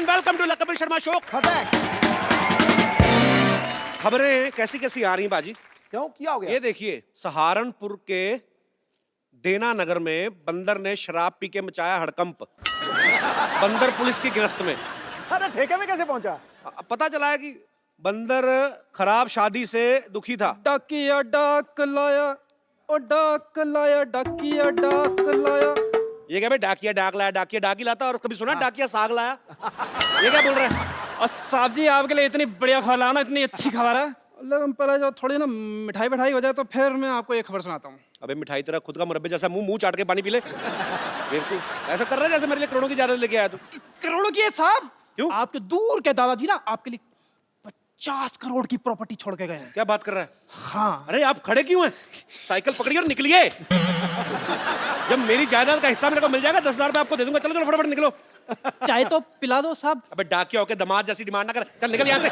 And welcome to Kapil Sharma show. खबरें कैसी कैसी आ रही बाजी? क्यों, क्या हो गया? ये देखिए, सहारनपुर के देना नगर में बंदर ने शराब पी के मचाया हड़कंप। बंदर पुलिस की गिरफ्त में। अरे ठेके में कैसे पहुंचा? पता चला है कि बंदर खराब शादी से दुखी था। डाकिया डाक लाया, ओ डाक लाया, डाकिया डाक लाया। ये क्या भाई, डाकिया डाक लाया, डाकिया डाक ही लाता, और कभी सुना डाकिया साग लाया? ये क्या बोल रहे हैं? और साहब जी आपके लिए इतनी बढ़िया खबर लाना, इतनी अच्छी खबर है। लेकिन पहले जो थोड़ी ना मिठाई बिठाई हो जाए तो फिर मैं आपको एक खबर सुनाता हूँ। अबे मिठाई तेरा खुद का मुरब्बे जैसा मुंह चाट के पानी पी ले। तू ऐसा कर रहा है जैसे मेरे लिए करोड़ों की जायदाद लेके आया तू। करोड़ों की है साहब? क्यों? आपके दूर के दादाजी ना आपके लिए 50 करोड़ की प्रॉपर्टी छोड़ के गए हैं। क्या बात कर रहा है? हाँ। अरे आप खड़े क्यों हैं? साइकिल पकड़िए और निकलिए। जब मेरी जायदाद का हिस्सा मेरे को मिल जाएगा 10,000 रुपए आपको दे दूंगा। चलो चलो फटाफट निकलो। चाय तो पिला दो साहब। अबे डाकिया होके दामाद जैसी डिमांड ना कर, चल निकल यहाँ से।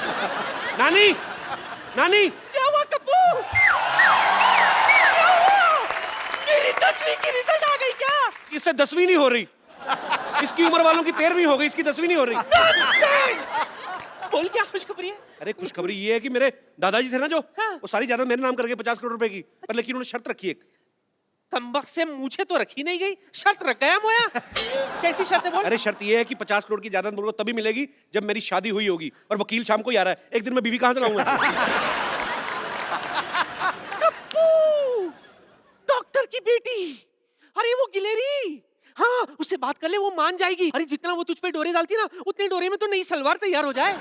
नानी, नानी। क्या हुआ कप्पू? मेरी 10वीं की रिजल्ट आ गई क्या? इससे 10वीं नहीं हो रही। इसकी उम्र वालों की 13वीं हो गई, इसकी 10वीं नहीं हो रही। बोल क्या खुशखबरी है? अरे खुशखबरी ये है कि मेरे दादाजी थे ना जो, हाँ। वो सारी जायदाद मेरे नाम करके 50 करोड़ रुपए की, पर लेकिन उन्होंने शर्त रखी एक। कमबख्त से मुझे तो रखी नहीं गई, शर्त रख गया मोया। कैसी शर्त है बोल? अरे शर्त ये है कि 50 करोड़ की जायदाद मुझको तभी मिलेगी जब मेरी शादी हुई होगी, और वकील शाम को ही आ रहा है। एक दिन में बीवी कहां से लाऊंगा? डॉक्टर की बेटी, अरे वो गिलेरी, हाँ उससे बात कर ले, वो मान जाएगी। अरे जितना वो तुझ पे डोरे डालती है ना, उतने डोरे में तो नई सलवार तैयार हो जाए।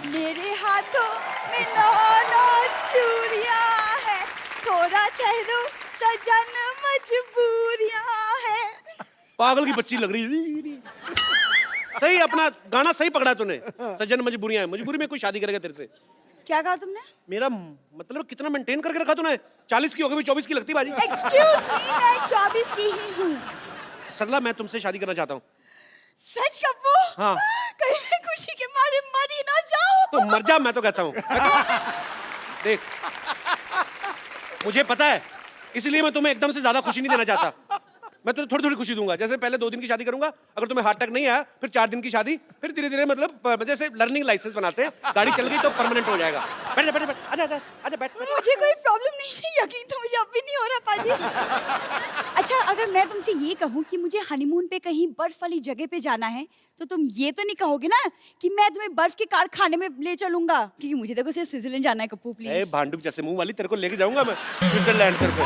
मेरे हाथों में 9 चूड़ियां है, थोड़ा ठहरो सजन मजबूरियां है। पागल की बच्ची लग रही है। सही अपना गाना सही पकड़ा तूने। सजन मजबूरियां है, मजबूरी में कोई शादी करेगा तेरे से? क्या कहा तुमने? मेरा मतलब कितना मेंटेन करके रखा तूने? 40 की हो गई, 24 की लगती बाजी। एक्सक्यूज मी, मैं 24 की ही हूँ। सरला मैं तुमसे शादी करना चाहता हूँ। सच कप्पू? हाँ। कहीं मैं खुशी के मारे मर ही ना जाऊं। तो मर जा, मैं तो कहता हूँ। देख, मुझे पता है, इसलिए मैं तुम्हें एकदम से ज्यादा खुशी नहीं देना चाहता। मैं तुम्हें थोड़ी थोड़ी खुशी दूंगा। जैसे पहले 2 दिन की शादी करूंगा, अगर तुम्हें हार्ट अटैक नहीं आया, फिर 4 दिन की शादी, फिर धीरे धीरे मतलब जैसे लर्निंग लाइसेंस बनाते हैं, गाड़ी चल गई तो परमानेंट हो जाएगा। बैठ जा, बैठ जा, आजा आजा आजा, बैठ। मुझे कोई प्रॉब्लम नहीं है, यकीन तो मुझे अब भी नहीं हो रहा पाजी। अच्छा, अगर मैं तुमसे ये कहूँ कि मुझे हनीमून पे कहीं बर्फ वाली जगह पे जाना है, तो तुम ये तो नहीं कहोगे ना कि मैं तुम्हें बर्फ के कारखाने में ले चलूंगा? क्योंकि मुझे देखो सिर्फ स्विट्जरलैंड जाना है कप्पू, प्लीज। भांडुप जैसे मुंह वाली, तेरे को लेके जाऊंगा मैं स्विट्जरलैंड। तेरे को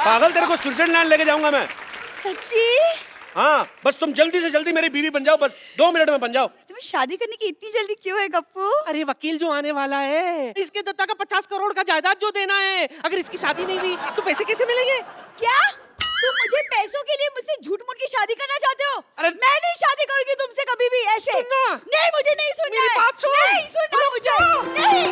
पागल, तेरे को स्विट्जरलैंड लेके जाऊंगा मैं। सच्ची? हाँ, बस तुम जल्दी से जल्दी मेरी बीवी बन जाओ, बस 2 मिनट में बन जाओ। तुम्हें शादी करने की इतनी जल्दी क्यों है कप्पू? अरे वकील जो आने वाला है, इसके दत्ता का 50 करोड़ का जायदाद जो देना है, अगर इसकी शादी नहीं हुई तो पैसे कैसे मिलेंगे? क्या तुम मुझे पैसों के लिए मुझसे झूठ मूठ की शादी करना चाहते हो? अरे मैं नहीं शादी करूंगी तुमसे कभी भी ऐसे। सुनना। नहीं, मुझे नहीं सुनना मेरी है। बात सुन। नहीं सुनना मुझे। नहीं।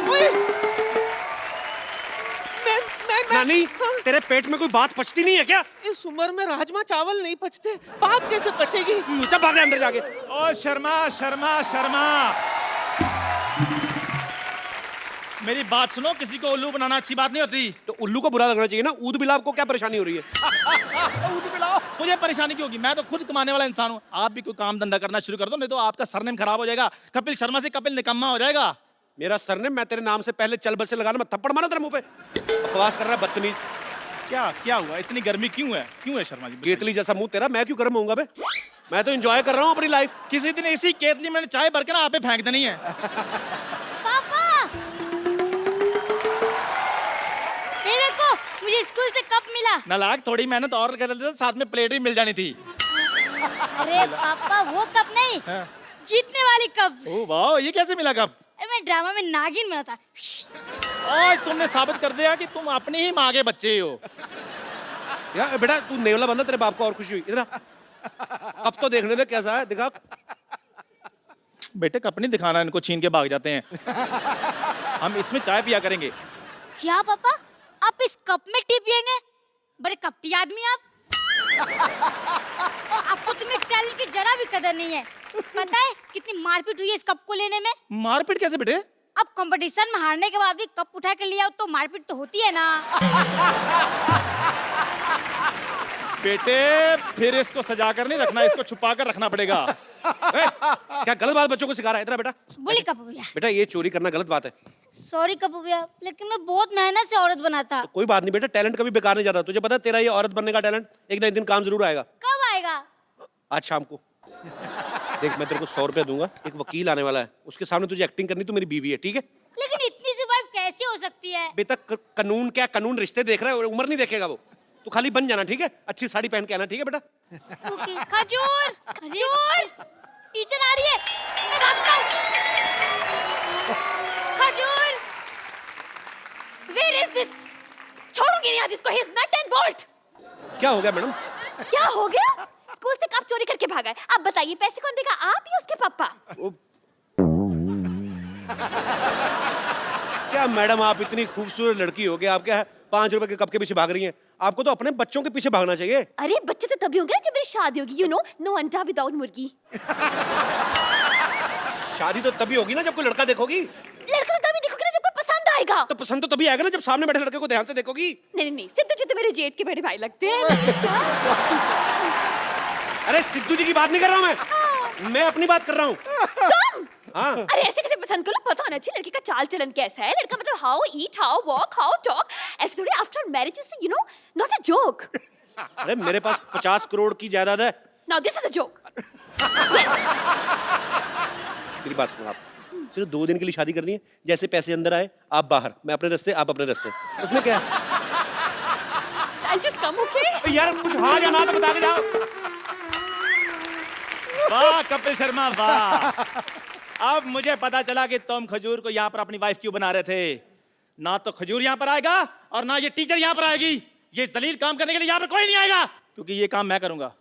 नानी, तेरे पेट में कोई बात पचती नहीं है क्या? इस उम्र में राजमा चावल नहीं पचते, बात कैसे पचेगी? चल भाग जा अंदर जाके। ओ शर्मा शर्मा शर्मा, मेरी बात सुनो। किसी को उल्लू बनाना अच्छी बात नहीं होती। तो उल्लू को बुरा लगना चाहिए ना। ऊद बिलाव को क्या परेशानी हो रही है? मुझे परेशानी क्यों होगी? मैं तो खुद कमाने वाला इंसान हूँ। आप भी कोई काम धंधा करना शुरू कर दो, नहीं तो आपका सरनेम खराब हो जाएगा। कपिल शर्मा से कपिल निकम्मा हो जाएगा। मेरा सरनेम, मैं तेरे नाम से पहले चल बस से लगाना, मैं थप्पड़ मारा तेरे मुंह पे। बकवास कर रहा है बदतमीज। क्या क्या हुआ? इतनी गर्मी क्यों है? क्यों है शर्मा जी? केतली जैसा मुंह तेरा, मैं क्यों गर्म होऊंगा बे? मैं तो एंजॉय कर रहा हूँ अपनी लाइफ। किसी दिन इसी केतली में चाय भर के ना आप पे फेंक देनी है। पापा, ये देखो मुझे स्कूल से कप मिला। नालायक, थोड़ी मेहनत और कर लेते तो साथ में प्लेट भी मिल जानी थी। अरे पापा, वो कप नहीं, हाँ। जीतने वाली कप। ओह वाह, ये कैसे मिला कप? अरे मैं ड्रामा में नागिन बना था। आज तुमने साबित कर दिया कि तुम अपनी ही माँ के बच्चे हो। यार बेटा, तू नेवला बंदा, तेरे बाप को और खुशी हुई। इधर अब तो देखने दे कैसा है, दिखा। बेटे कप नहीं दिखाना, इनको छीन के भाग जाते हैं। हम इसमें चाय पिया करेंगे। क्या पापा, आप इस कप में टी पियेंगे? बड़े कपटी आदमी आप। आपको तुम्हें टैलेंट की जरा भी कदर नहीं है। पता है कितनी मारपीट हुई है इस कप को लेने में? मारपीट कैसे बेटे? अब कंपटीशन में हारने के बाद भी कप उठा कर लिया तो मारपीट तो होती है ना। बेटे फिर इसको सजा कर नहीं रखना, इसको छुपा कर रखना पड़ेगा। क्या गलत बात बच्चों को सिखा रहा है इतना बेटा? बोली कपूर भैया। बेटा ये चोरी करना गलत बात है। सॉरी कपूर भैया, लेकिन मैं बहुत मेहनत से औरत बना था। कोई बात नहीं बेटा, टैलेंट कभी बेकार नहीं जाता। तुझे पता है तेरा ये औरत बनने का टैलेंट एक ना एक दिन काम जरूर आएगा। कब आएगा? आज शाम को। देख मैं तेरे को 100 रुपया दूंगा, एक वकील आने वाला है, उसके सामने तुझे एक्टिंग करनी, तू मेरी बीवी है, ठीक है? लेकिन इतनी सी वाइफ कैसे हो सकती है? बेटा कानून क्या, कानून रिश्ते देख रहा है, उम्र नहीं देखेगा वो। तू खाली बन जाना, ठीक है? अच्छी साड़ी पहन के आना, ठीक है बेटा? ओके। खजूर, खजूर, टीचर आ रही है, मैं भागता हूँ। खजूर, where is this? छोड़ूंगी नहीं आज इसको, he is nut and bolt। क्या हो गया मैडम? क्या हो गया? स्कूल से कब चोरी करके भागा है? अब बताइए पैसे कौन देगा, आप या उसके पापा? क्या मैडम आप इतनी खूबसूरत लड़की हो गया, आप क्या 5 रुपए के कप के पीछे भाग रही हैं? आपको तो अपने बच्चों के पीछे भागना चाहिए। अरे बच्चे तो तभी होंगे ना जब मेरी शादी होगी, यू नो, नो अंडा विदाउट मुर्गी। शादी तो तभी होगी ना जब कोई लड़का देखोगी। लड़का तो तभी देखोगे ना जब कोई पसंद आएगा। तो पसंद तो तभी आएगा ना जब सामने बैठे लड़के को ध्यान से देखोगी। नहीं नहीं नहीं, सिद्धू जी तो मेरे जेठ के बड़े भाई लगते हैं। अरे सिद्धू जी की बात नहीं कर रहा हूँ मैं अपनी बात कर रहा हूँ। तुम? हाँ। अरे ऐसे कैसे पसंद करो, पता होना चाहिए लड़की का चाल चलन कैसा है। लड़का मतलब how eat, how walk, how talk, ऐसे थोड़ी after marriage is you know not a joke. अरे मेरे पास 50 करोड़ की जायदाद है। Now this is a joke. मेरी बात सुनो आप, सिर्फ 2 दिन के लिए शादी करनी है। जैसे पैसे अंदर आए आप बाहर, मैं अपने रास्ते आप अपने रास्ते, उसमें क्या है? I just come, okay? यार कुछ हाँ या ना तो बता के जाओ। वाह कपिल शर्मा वाह। अब मुझे पता चला कि तुम खजूर को यहाँ पर अपनी वाइफ क्यों बना रहे थे। ना तो खजूर यहाँ पर आएगा और ना ये टीचर यहाँ पर आएगी। ये जलील काम करने के लिए यहाँ पर कोई नहीं आएगा, क्योंकि ये काम मैं करूंगा।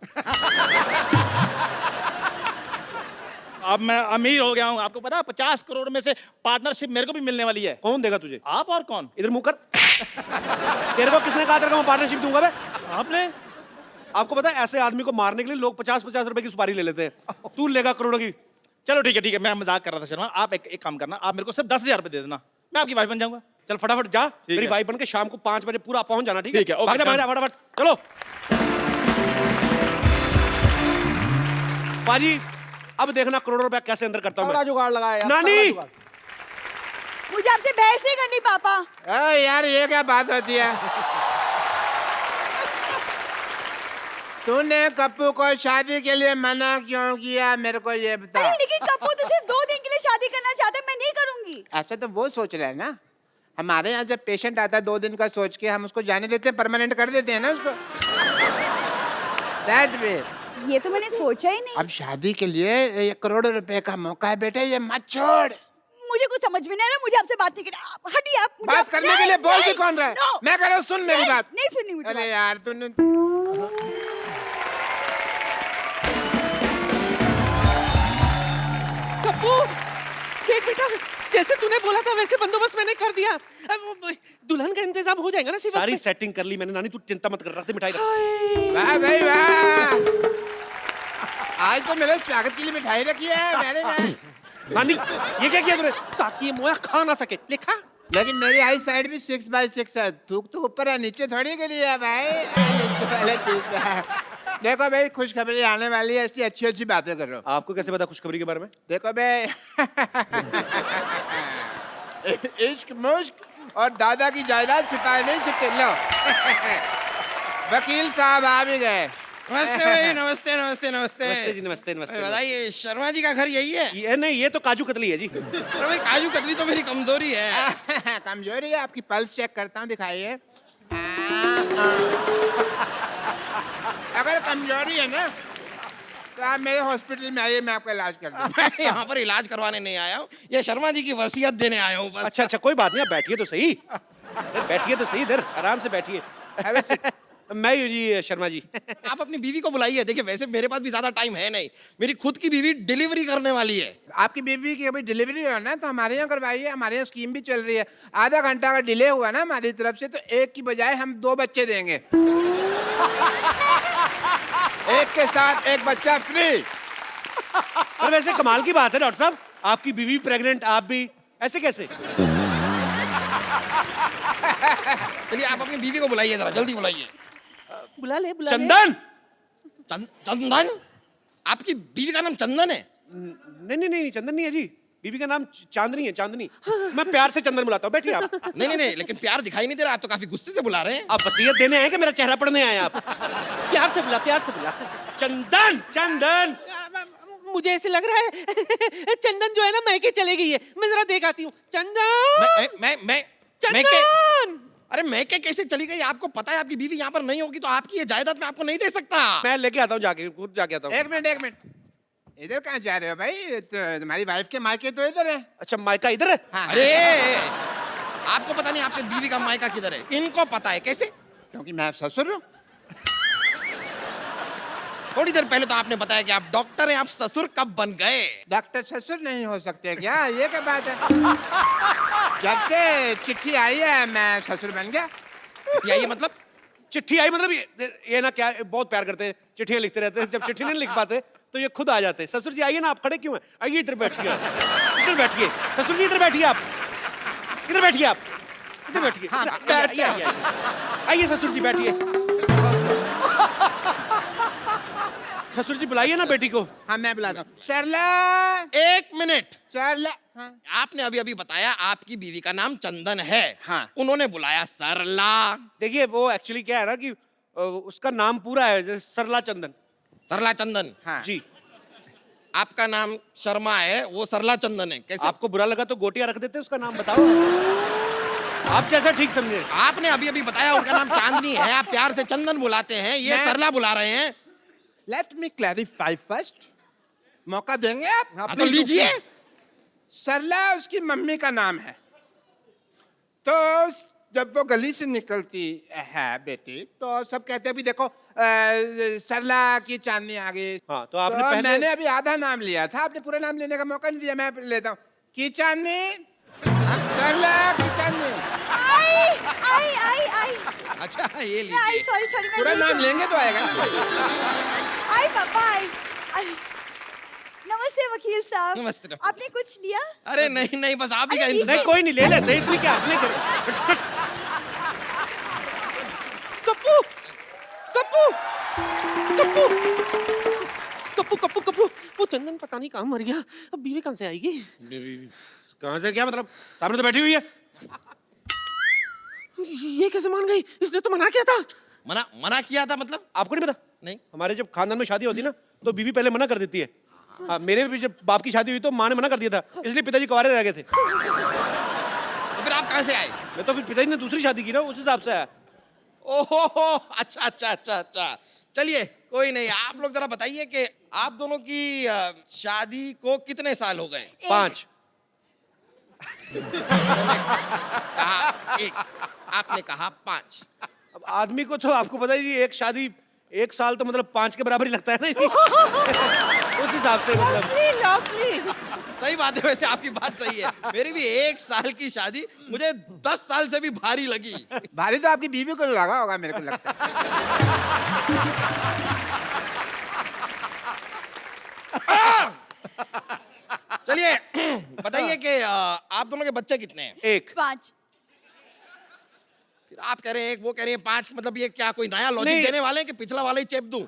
अब मैं अमीर हो गया हूँ, आपको पता है 50 करोड़ में से पार्टनरशिप मेरे को भी मिलने वाली है। कौन देगा तुझे? आप और कौन? इधर मुंह कर। तेरे को किसने कहा तेरे को मैं पार्टनरशिप दूंगा? बे आपने? आपको पता है ऐसे आदमी को मारने के लिए लोग 50-50 रुपए की सुपारी ले लेते हैं। तू लेगा करोड़ों की। चलो ठीक है, मैं मजाक कर रहा था शर्मा। आप एक काम करना, आप मेरे को सिर्फ 10,000 रुपए दे देना, मैं आपकी वाइफ बन जाऊंगा। चल फटाफट जा, मेरी है। वाइफ बन के शाम को 5 बजे पूरा पहुंच जाना, ठीक है? ठीक है, ओके, भाग जा डन। फटाफट, चलो। पाजी अब देखना करोड़ों रुपया कैसे अंदर करता हूँ तगड़ा मैं। जुगाड़ लगाया यार, नानी! तगड़ा जुगाड़। मुझे आपसे बहस नहीं करनी पापा। यार ये क्या बात होती है? तूने कप्पू को शादी के लिए मना क्यों किया, मेरे को ये बता। अरे लेकिन कपूर तो सिर्फ 2 दिन के लिए शादी करना चाहता है, मैं नहीं करूंगी। ऐसा तो वो सोच रहा है ना। हमारे यहाँ जब पेशेंट आता है 2 दिन का सोच के हम उसको जाने देते हैं, परमानेंट कर देते हैं ना उसको। That way। ये तो मैंने सोचा ही नहीं। अब शादी के लिए 1 करोड़ रुपए का मौका है बेटे, ये मत छोड़। मुझे कुछ समझ में नहीं आ रहा, मुझे आपसे बात नहीं करनी। हटिए आप। मुझे बात आप- करने के नहीं, लिए बोल भी नहीं, कौन रहा है? no, मैं कह रहा हूँ, सुन मेरी नहीं, बात। नहीं सुननी मुझे अरे बात। यार तूने कप्पू, देख बेटा, जैसे तूने बोला था वैसे बंदोबस्त मैंने कर दिया। अब वो दुल्हन का इंतजाम हो जाएगा ना सिर्फ। सारी सेटिंग कर ली मैंने नानी, तू चिंता मत कर, रखते मिठाई रख। वाह भाई वाह, आज तो मेरे स्वागत के लिए मिठाई रखी है मैंने ना। नानी ये क्या किया तूने? ताकि ये मोया खा ना सके। लिखा लेकिन मेरी आई साइड भी 6x6 है, थूक तो ऊपर है, नीचे थोड़ी के लिए है भाई। पहले ठीक है। देखो भाई खुशखबरी आने वाली है, इसलिए अच्छी अच्छी बातें कर रहा हूँ। आपको कैसे पता खुशखबरी के बारे में? देखो भाई इश्क मुश्क और दादा की जायदाद छिपाए नहीं छिपते। लो वकील साहब आ भी गए। नमस्ते भाई, नमस्ते नमस्ते नमस्ते नमस्ते। जी, नमस्ते नमस्ते। बताइए शर्मा जी का घर यही है? ये नहीं, ये तो काजू कतली है जी। अरे भाई काजू कतली तो मेरी कमजोरी है। कमजोरी है आपकी, पल्स चेक करता हूँ, दिखाइए। अगर कमजोरी है ना तो आप मेरे हॉस्पिटल में आइए, मैं आपका इलाज कर दूँ। मैं यहाँ पर इलाज करवाने नहीं आया हूँ, ये शर्मा जी की वसीयत देने आया हूँ बस। अच्छा अच्छा कोई बात नहीं, आप बैठिए तो सही। बैठिए तो सही, इधर आराम से बैठिए। मैं हूँ जी शर्मा जी। आप अपनी बीवी को बुलाइए। देखिए वैसे मेरे पास भी ज्यादा टाइम है नहीं, मेरी खुद की बीवी डिलीवरी करने वाली है। आपकी बीवी की अभी डिलीवरी हो ना, तो हमारे यहाँ करवाइए, हमारे यहाँ स्कीम भी चल रही है। आधा घंटा अगर डिले हुआ ना हमारी तरफ से, तो 1 की बजाय हम 2 बच्चे देंगे। एक के साथ 1 बच्चा फ्री। पर वैसे कमाल की बात है डॉक्टर साहब, आपकी बीवी प्रेग्नेंट, आप भी, ऐसे कैसे? चलिए आप अपनी बीवी को बुलाइए, जरा जल्दी बुलाइए। बुला ले बुला ले। चंदन। चंदन? आपकी बीवी का नाम चंदन है? नहीं चंदन नहीं है जी, बीवी का नाम चांदनी है, चांदनी। मैं प्यार से चंदन बुलाता हूँ, बैठिए आप। नहीं, लेकिन प्यार दिखाई नहीं दे रहा, आप तो काफी गुस्से से बुला रहे हैं। आप वसीयत देने आए कि मेरा चेहरा पढ़ने आए आप? प्यार से बुला, प्यार से बुला। चंदन, चंदन। मुझे ऐसे लग रहा है चंदन जो है ना मैके चले गई है। मैं जरा देख आती हूँ। चंदन, मैं चंदन। अरे मैं कैसे चली गई? आपको पता है आपकी बीवी यहाँ पर नहीं होगी तो आपकी ये जायदाद मैं आपको नहीं दे सकता। मैं लेके आता हूँ, जाके खुद जाके आता हूँ। एक मिनट, इधर कहाँ जा रहे हो भाई? तो तुम्हारी वाइफ के मायके तो इधर है। अच्छा, मायका इधर है? हाँ। अरे आपको पता नहीं आपकी बीवी का मायका किधर है? इनको पता है। कैसे? क्योंकि मैं ससुर हूँ। थोड़ी देर पहले तो आपने बताया कि आप डॉक्टर हैं, आप ससुर कब बन गए? डॉक्टर ससुर नहीं हो सकते क्या? ये क्या बात है? जब से चिट्ठी आई है मैं ससुर बन गया। या ये मतलब? चिट्ठी आई मतलब ये ना, क्या बहुत प्यार करते हैं, चिट्ठियां लिखते रहते हैं। जब चिट्ठी नहीं लिख पाते तो ये खुद आ जाते हैं। ससुर जी आइए ना, आप खड़े क्यों हैं? आइए इधर बैठिए, इधर बैठिए। ससुर जी इधर बैठिए, आप इधर बैठिए, आप इधर बैठिए। आइए ससुर जी बैठिए। ससुर जी बुलाइए ना बेटी को। हाँ मैं बुलाता हूँ। सरला, 1 मिनट। सरला। हाँ। आपने अभी बताया आपकी बीवी का नाम चंदन है। हाँ। उन्होंने बुलाया सरला। देखिए वो एक्चुअली क्या है ना कि उसका नाम पूरा है जैसे सरला चंदन। सरला चंदन। हाँ। जी। आपका नाम शर्मा है, वो सरला चंदन है। कैसे? आपको बुरा लगा तो गोटियां रख देते, उसका नाम बताओ आप जैसा ठीक समझे। आपने अभी बताया उनका नाम चांदनी है, आप प्यार से चंदन बुलाते हैं, ये मैं- सरला बुला रहे हैं। Let me clarify first. मौका देंगे आप? हाँ, तो लीजिए। सरला उसकी मम्मी का नाम है। तो जब वो गली से निकलती है बेटी तो सब कहते हैं भी देखो सरला की चांदनी आ गई। हाँ, तो आपने पहले- मैंने अभी आधा नाम लिया था, आपने पूरा नाम लेने का मौका नहीं दिया। मैं लेता हूँ की चांदनी, सरला की चांदनी। आई अच्छा ये आई लीजिए। सॉरी पूरा नाम लेंगे तो आएगा ना। आई पापा आई। नमस्ते वकील साहब। नमस्ते। आपने कुछ लिया? अरे नहीं, बस आप ही का अरे, इंतजार। नहीं कोई नहीं, ले लेते इतनी क्या अपने कर। कप्पू कप्पू कप्पू कप्पू कप्पू कप्पू वो चंदन पता नहीं कहाँ मर गया। अब बीवी कहाँ से आएगी? कहाँ से क्या मतलब? सामने तो बैठी हुई है। ये कैसे मान गई? इसने तो मना किया था। मना किया था मतलब? आपको नहीं पता? नहीं। हमारे जब खानदान में शादी होती है ना तो बीवी पहले मना कर देती है। हाँ, मेरे भी जब बाप की शादी हुई तो माँ ने मना कर दिया था, इसलिए पिताजी कुंवारे रह गए थे। तो फिर आप कहाँ से आए? मैं तो फिर पिताजी ने दूसरी शादी की ना, उस हिसाब से आया। ओहो, अच्छा। चलिए कोई नहीं, आप लोग जरा बताइए कि आप दोनों की शादी को कितने साल हो गए? 5। कहा 1, आपने कहा 5। अब आदमी को तो आपको पता ही, एक शादी 1 साल तो मतलब 5 के बराबर ही लगता है ना। उस हिसाब से मतलब। लवली। सही बात है, वैसे आपकी बात सही है। मेरी भी 1 साल की शादी मुझे 10 साल से भी भारी लगी। भारी तो आपकी बीवी को लगा होगा मेरे को लगता है। चलिए बताइए कि आप दोनों के बच्चे कितने हैं? 1। 5। फिर आप कह रहे हैं 1, वो कह रहे हैं 5, मतलब ये क्या कोई नया लॉजिक नहीं। देने वाले हैं कि पिछला वाला ही चेप दूं?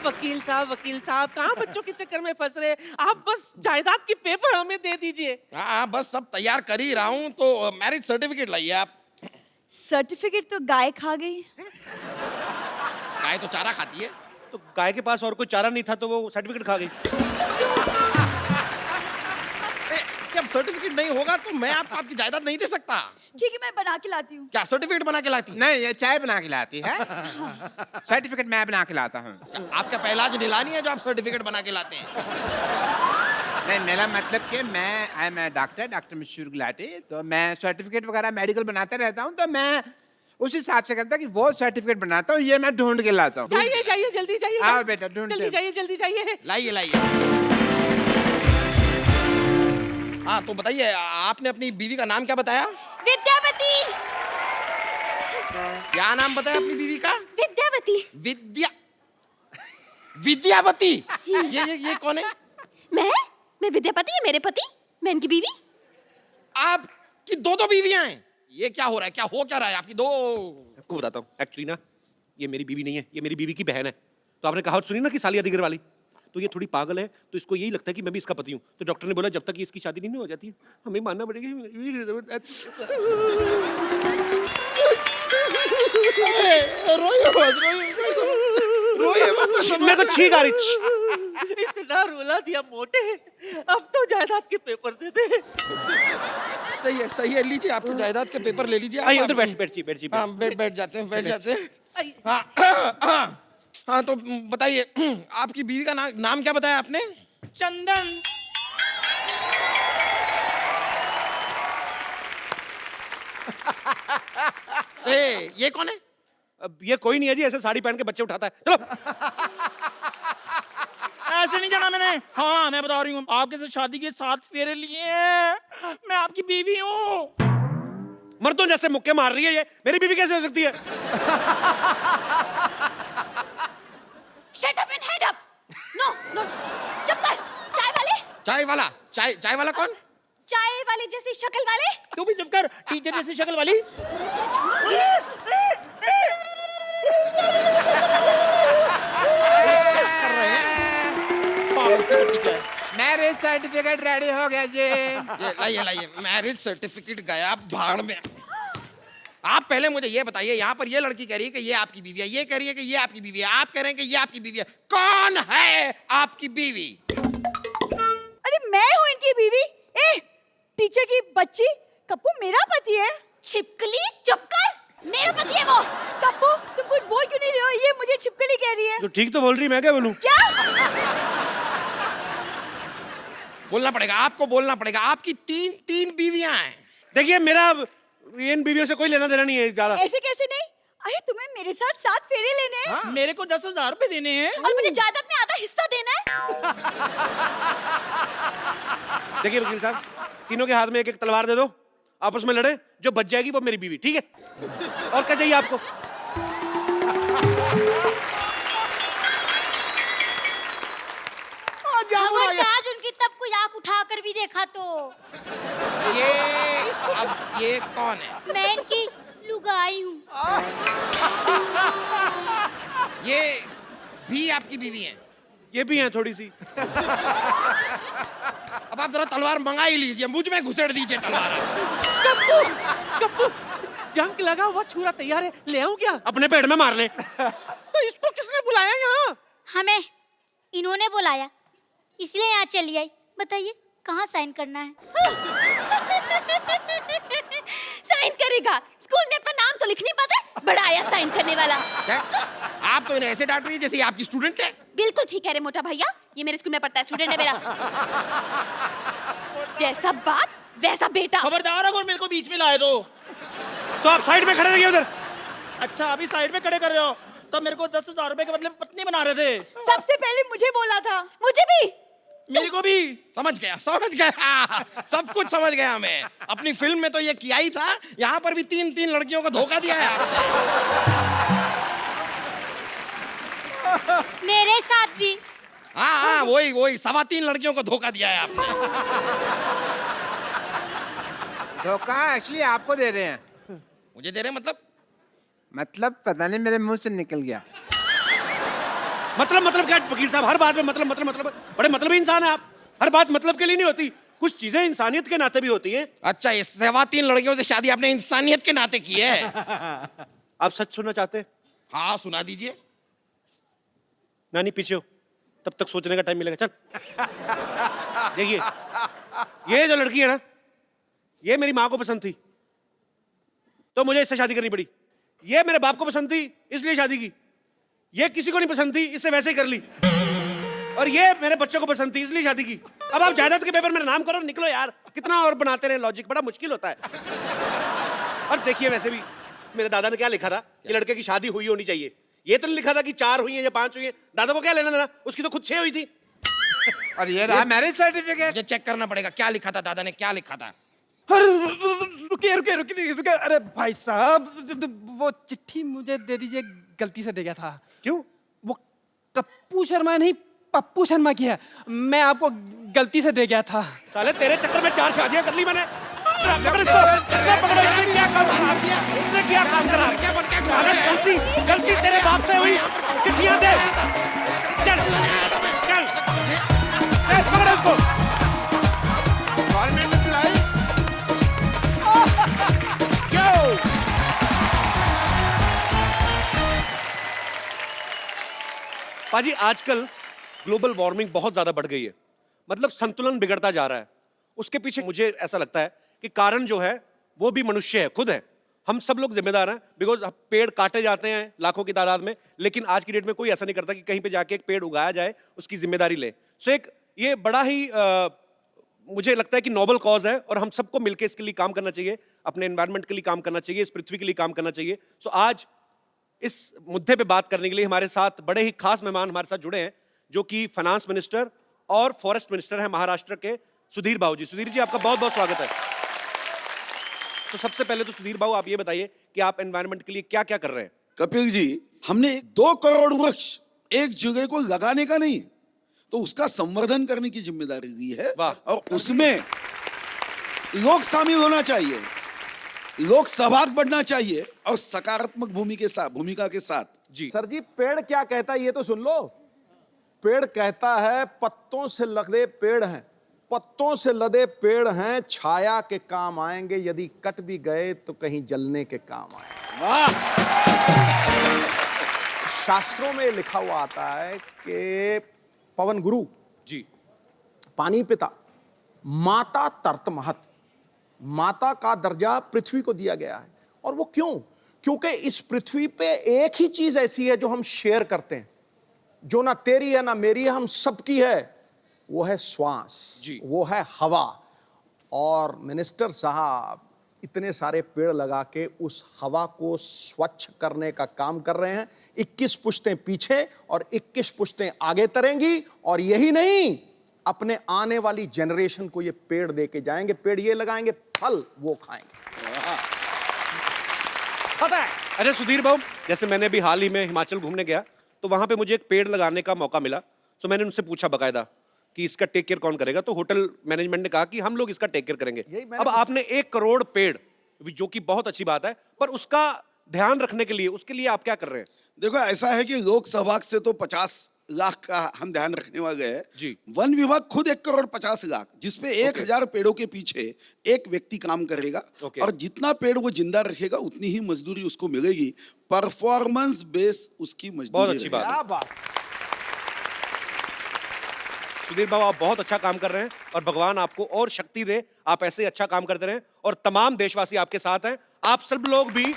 वकील साहब कहाँ बच्चों के चक्कर में फंस रहे? आप बस जायदाद की पेपर हमें दे दीजिए। हाँ, बस सब तैयार कर ही रहा हूँ, तो मैरिज सर्टिफिकेट लाइए आप। सर्टिफिकेट तो गाय खा गई। गाय तो चारा खाती है। तो गाय के पास और कोई चारा नहीं था तो वो सर्टिफिकेट खा गई। अरे, जब सर्टिफिकेट नहीं होगा तो मैं आपको आपकी जायदाद नहीं दे सकता। ठीक है, मैं बना के लाती हूँ। क्या सर्टिफिकेट बना के लाती? नहीं, ये चाय बना के लाती है। सर्टिफिकेट मैं बना के लाता हूँ। आपका पहला आज नीलानी है जो आप सर्टिफिकेट बना के लाते हैं? नहीं, मेरा मतलब कि आई एम डॉक्टर मशहूर गुलाटी, तो मैं सर्टिफिकेट वगैरह मेडिकल बनाता रहता हूँ, तो मैं उस हिसाब से करता कि वो सर्टिफिकेट बनाता हूँ, ये मैं ढूंढ के लाता हूँ। जाइए जल्दी जाइए। आओ बेटा, ढूंढते जल्दी जाइए। लाइए। हाँ, तो बताइए आपने अपनी बीवी का नाम क्या बताया? विद्यावती। क्या नाम बताया अपनी बीवी का? विद्यावती। विद्यावती। जी। ये कौन है? मैं विद्यापति, है मेरे पति, मैं इनकी बीवी। आपकी 2 बीवियां हैं? ये क्या हो रहा है, क्या हो क्या रहा है आपकी दो? आपको बताता हूँ, एक्चुअली ना ये मेरी बीवी नहीं है, ये मेरी बीवी की बहन है। तो आपने कहावत सुनी ना कि सालिया दिगर वाली, तो ये थोड़ी पागल है, तो इसको यही लगता है कि मैं भी इसका पति हूँ। तो डॉक्टर ने बोला जब तक इसकी शादी नहीं हो जाती हमें मानना पड़ेगा। मैं तो छींक आ रही। इतना रुला दिया मोटे, अब तो जायदाद के पेपर दे दे। सही है, लीजिए आपकी जायदाद के पेपर ले लीजिए। आइए उधर बैठिए। हाँ, बैठ जाते हैं। हाँ, तो बताइए आपकी बीवी का नाम क्या बताया आपने? चंदन। ये कौन है? अब ये कोई नहीं है जी, ऐसे साड़ी पहन के बच्चे उठाता है। चलो ऐसे नहीं जाना मैंने। हाँ, मैं बता रही हूँ, आपके साथ शादी के 7 फेरे लिए हैं। मैं आपकी बीवी हूँ। मर्दों जैसे मुक्के मार रही है ये, मेरी बीवी कैसे हो सकती है? Shut up and head up. No. चुप कर। चाय वाला कौन? चाय वाले जैसी शक्ल वाले। तू भी चुप कर, टीचर जैसी शक्ल वाली। मैरिज सर्टिफिकेट रेडी हो गया जी। ये लाइए मैरिज सर्टिफिकेट गया भाड़ में। आप पहले मुझे ये बताइए, यहाँ पर ये लड़की कह रही है कि ये आपकी बीवी है, ये कह रही है कि ये आपकी बीवी है, आप कह रहे हैं कि ये आपकी बीवी है। कौन है आपकी बीवी? अरे मैं हूँ इनकी बीवी। टीचर की बच्ची, कप्पू मेरा पति है। छिपकली चुप कर। मेरा पति है वो। कप्पू तुम कुछ बोल क्यों नहीं रहे हो? ये मुझे छिपकली कह रही है। तो ठीक तो बोल रही, मैं क्या बोलूं? क्या? बोलना पड़ेगा, आपको बोलना पड़ेगा। आपकी तीन बीवियां हैं। देखिए मेरा इन बीवियों से कोई लेना देना नहीं है ज्यादा। ऐसे कैसे नहीं? अरे तुम्हें मेरे साथ 7 फेरे लेने हैं। मेरे को 10,000 रुपए देने हैं। और मुझे जायदाद में आधा हिस्सा देना है। देखिए वकील साहब, तीनों के हाथ में एक तलवार दे दो, आपस में लड़े, जो बच जाएगी वो मेरी बीवी, ठीक है? और क्या चाहिए आपको? खबरदार उनकी तब कोई आंख उठा कर भी देखा तो। ये कौन है? मैं इनकी लुगाई हूँ। ये भी आपकी बीवी हैं? ये भी हैं थोड़ी सी। अब आप जरा तलवार मंगा ही लीजिए, मुझ में घुसेड़ दीजिए तलवार। कप्पू जंग लगा हुआ छुरा तैयार है, ले आऊं क्या? अपने पेट में मार ले। तो इसको किसने बुलाया यहाँ? हमें इन्होंने बुलाया, इसलिए यहाँ चली आई। बताइए कहाँ साइन करना है? साइन करेगा? स्कूल में अपना नाम तो लिख नहीं पाता, बड़ा आया साइन करने वाला। क्या? आप तो इन्हें ऐसे डांट रही है जैसे आपकी स्टूडेंट है। बिल्कुल ठीक है रे मोटा भैया, ये मेरे स्कूल में पढ़ता है, स्टूडेंट है मेरा। जैसा बाप वैसा बेटा। खबरदार अगर मेरे को बीच में लाए तो आप साइड में खड़े रहिए उधर। अच्छा, अभी साइड में खड़े कर रहे हो तो मेरे को 10,000 रुपए के मतलब पत्नी बना रहे थे। सबसे पहले मुझे बोला था। मुझे भी। मेरे को भी। समझ गया सब कुछ समझ गया मैं। अपनी फिल्म में तो ये किया ही था, यहाँ पर भी 3 लड़कियों को धोखा दिया है आपने। मेरे साथ भी। हाँ, वही 3.25 लड़कियों को धोखा दिया है आपने। धोखा एक्चुअली आपको दे रहे हैं। मुझे दे रहे मतलब पता नहीं मेरे मुंह से निकल गया। मतलब क्या वकील साहब, हर बात में मतलब बड़े मतलबी इंसान है आप। हर बात मतलब के लिए नहीं होती, कुछ चीजें इंसानियत के नाते भी होती हैं। अच्छा, इस 3.25 लड़कियों से शादी आपने इंसानियत के नाते की है? आप सच सुनना चाहते हैं? हाँ, सुना दीजिए। नानी पीछे हो, तब तक सोचने का टाइम मिलेगा। चल देखिए, ये जो लड़की है ना, ये मेरी माँ को पसंद थी तो मुझे इससे शादी करनी पड़ी। ये मेरे बाप को पसंद थी इसलिए शादी की। ये किसी को नहीं पसंद थी, इससे वैसे ही कर ली। और ये मेरे बच्चों को पसंद थी इसलिए शादी की। अब आप जायदाद के पेपर में नाम करो, निकलो यार। कितना और बनाते रहे लॉजिक, बड़ा मुश्किल होता है। और देखिए वैसे भी मेरे दादा ने क्या लिखा था कि लड़के की शादी हुई होनी चाहिए। ये तो नहीं लिखा था कि 4 हुई है या 5 हुई है। दादा को क्या लेना देना, उसकी तो खुद 6 हुई थी। और ये रहा मैरिज सर्टिफिकेट। ये चेक करना पड़ेगा, क्या लिखा था दादा ने, क्या लिखा था। अरे रुकिए अरे भाई साहब, वो चिट्ठी मुझे दे दीजिए, गलती से दे गया था। क्यों? वो कप्पू शर्मा नहीं, पप्पू शर्मा की है। मैं आपको गलती से दे गया था। साले तेरे चक्कर में 4 शादियां कर ली मैंने। पकड़ो इसको, पकड़ो, इसने क्या काम करा? इसने क्या काम करा? अगर गलती तेरे बाप से हुई, चिट्ठियां दे। चल, चल, पकड़ो इसको। गवर्नमेंट एम्प्लॉय पाजी आजकल ग्लोबल वार्मिंग बहुत ज्यादा बढ़ गई है, मतलब संतुलन बिगड़ता जा रहा है। उसके पीछे मुझे ऐसा लगता है कि कारण जो है वो भी मनुष्य है, खुद है। हम सब लोग जिम्मेदार हैं, बिकॉज पेड़ काटे जाते हैं लाखों की तादाद में, लेकिन आज की डेट में कोई ऐसा नहीं करता कि कहीं पे जाके एक पेड़ उगाया जाए, उसकी जिम्मेदारी ले। सो एक ये बड़ा ही मुझे लगता है कि नोबल कॉज है और हम सबको मिलकर इसके लिए काम करना चाहिए, अपने एनवायरनमेंट के लिए काम करना चाहिए, इस पृथ्वी के लिए काम करना चाहिए। सो आज इस मुद्दे पे बात करने के लिए हमारे साथ बड़े ही खास मेहमान हमारे साथ जुड़े हैं, जो कि फाइनेंस मिनिस्टर और फॉरेस्ट मिनिस्टर हैं महाराष्ट्र के, सुधीर बाबू जी। सुधीर जी, आपका बहुत बहुत स्वागत है। तो सबसे पहले तो सुधीर बाबू, आप ये बताइए कि आप एनवायरनमेंट के लिए क्या क्या कर रहे हैं? कपिल जी, हमने 2 करोड़ वृक्ष एक जगह को लगाने का नहीं, तो उसका संवर्धन करने की जिम्मेदारी ली है। और उसमें लोग शामिल होना चाहिए, लोग सहभाग बढ़ना चाहिए और सकारात्मक भूमिका के साथ। जी सर जी, पेड़ क्या कहता है ये तो सुन लो। पेड़ कहता है पत्तों से लदे पेड़ हैं, पत्तों से लदे पेड़ हैं, छाया के काम आएंगे, यदि कट भी गए तो कहीं जलने के काम आएंगे। वाह! शास्त्रों में लिखा हुआ आता है कि पवन गुरु जी, पानी पिता, माता तर्त महत, माता का दर्जा पृथ्वी को दिया गया है। और वो क्यों? क्योंकि इस पृथ्वी पे एक ही चीज ऐसी है जो हम शेयर करते हैं, जो ना तेरी है ना मेरी है, हम सबकी है, वो है श्वास, वो है हवा। और मिनिस्टर साहब इतने सारे पेड़ लगा के उस हवा को स्वच्छ करने का काम कर रहे हैं। 21 पुश्तें पीछे और 21 पुश्तें आगे तरेंगी, और यही नहीं, अपने आने वाली जनरेशन को ये पेड़ दे के जाएंगे। पेड़ ये लगाएंगे, फल वो खाएंगे। पता है? अरे सुधीर बाबू, जैसे मैंने भी हाल ही में हिमाचल घूमने गया, तो वहां पे मुझे एक पेड़ लगाने का मौका मिला। तो मैंने उनसे पूछा बकायदा कि इसका टेक केयर कौन करेगा, तो होटल मैनेजमेंट ने कहा कि हम लोग इसका टेक केयर करेंगे। अब आपने 1 करोड़ पेड़, जो कि बहुत अच्छी बात है, पर उसका ध्यान रखने के लिए, उसके लिए आप क्या कर रहे हैं? देखो, ऐसा है कि लोक सहभाग से तो 50 लाख का हम ध्यान रखने वाले हैं जी। वन विभाग खुद 1 करोड़ 50 लाख, जिसपे 1000 पेड़ों के पीछे एक व्यक्ति काम करेगा। और जितना पेड़ वो जिंदा रखेगा उतनी ही मजदूरी उसको मिलेगी। परफॉर्मेंस बेस उसकी मजदूरी। बहुत अच्छी बात है। सुधीर बाबू, आप बहुत अच्छा काम कर रहे हैं और भगवान आपको और शक्ति दे, आप ऐसे अच्छा काम करते रहें, और तमाम देशवासी आपके साथ हैं। आप सब लोग भी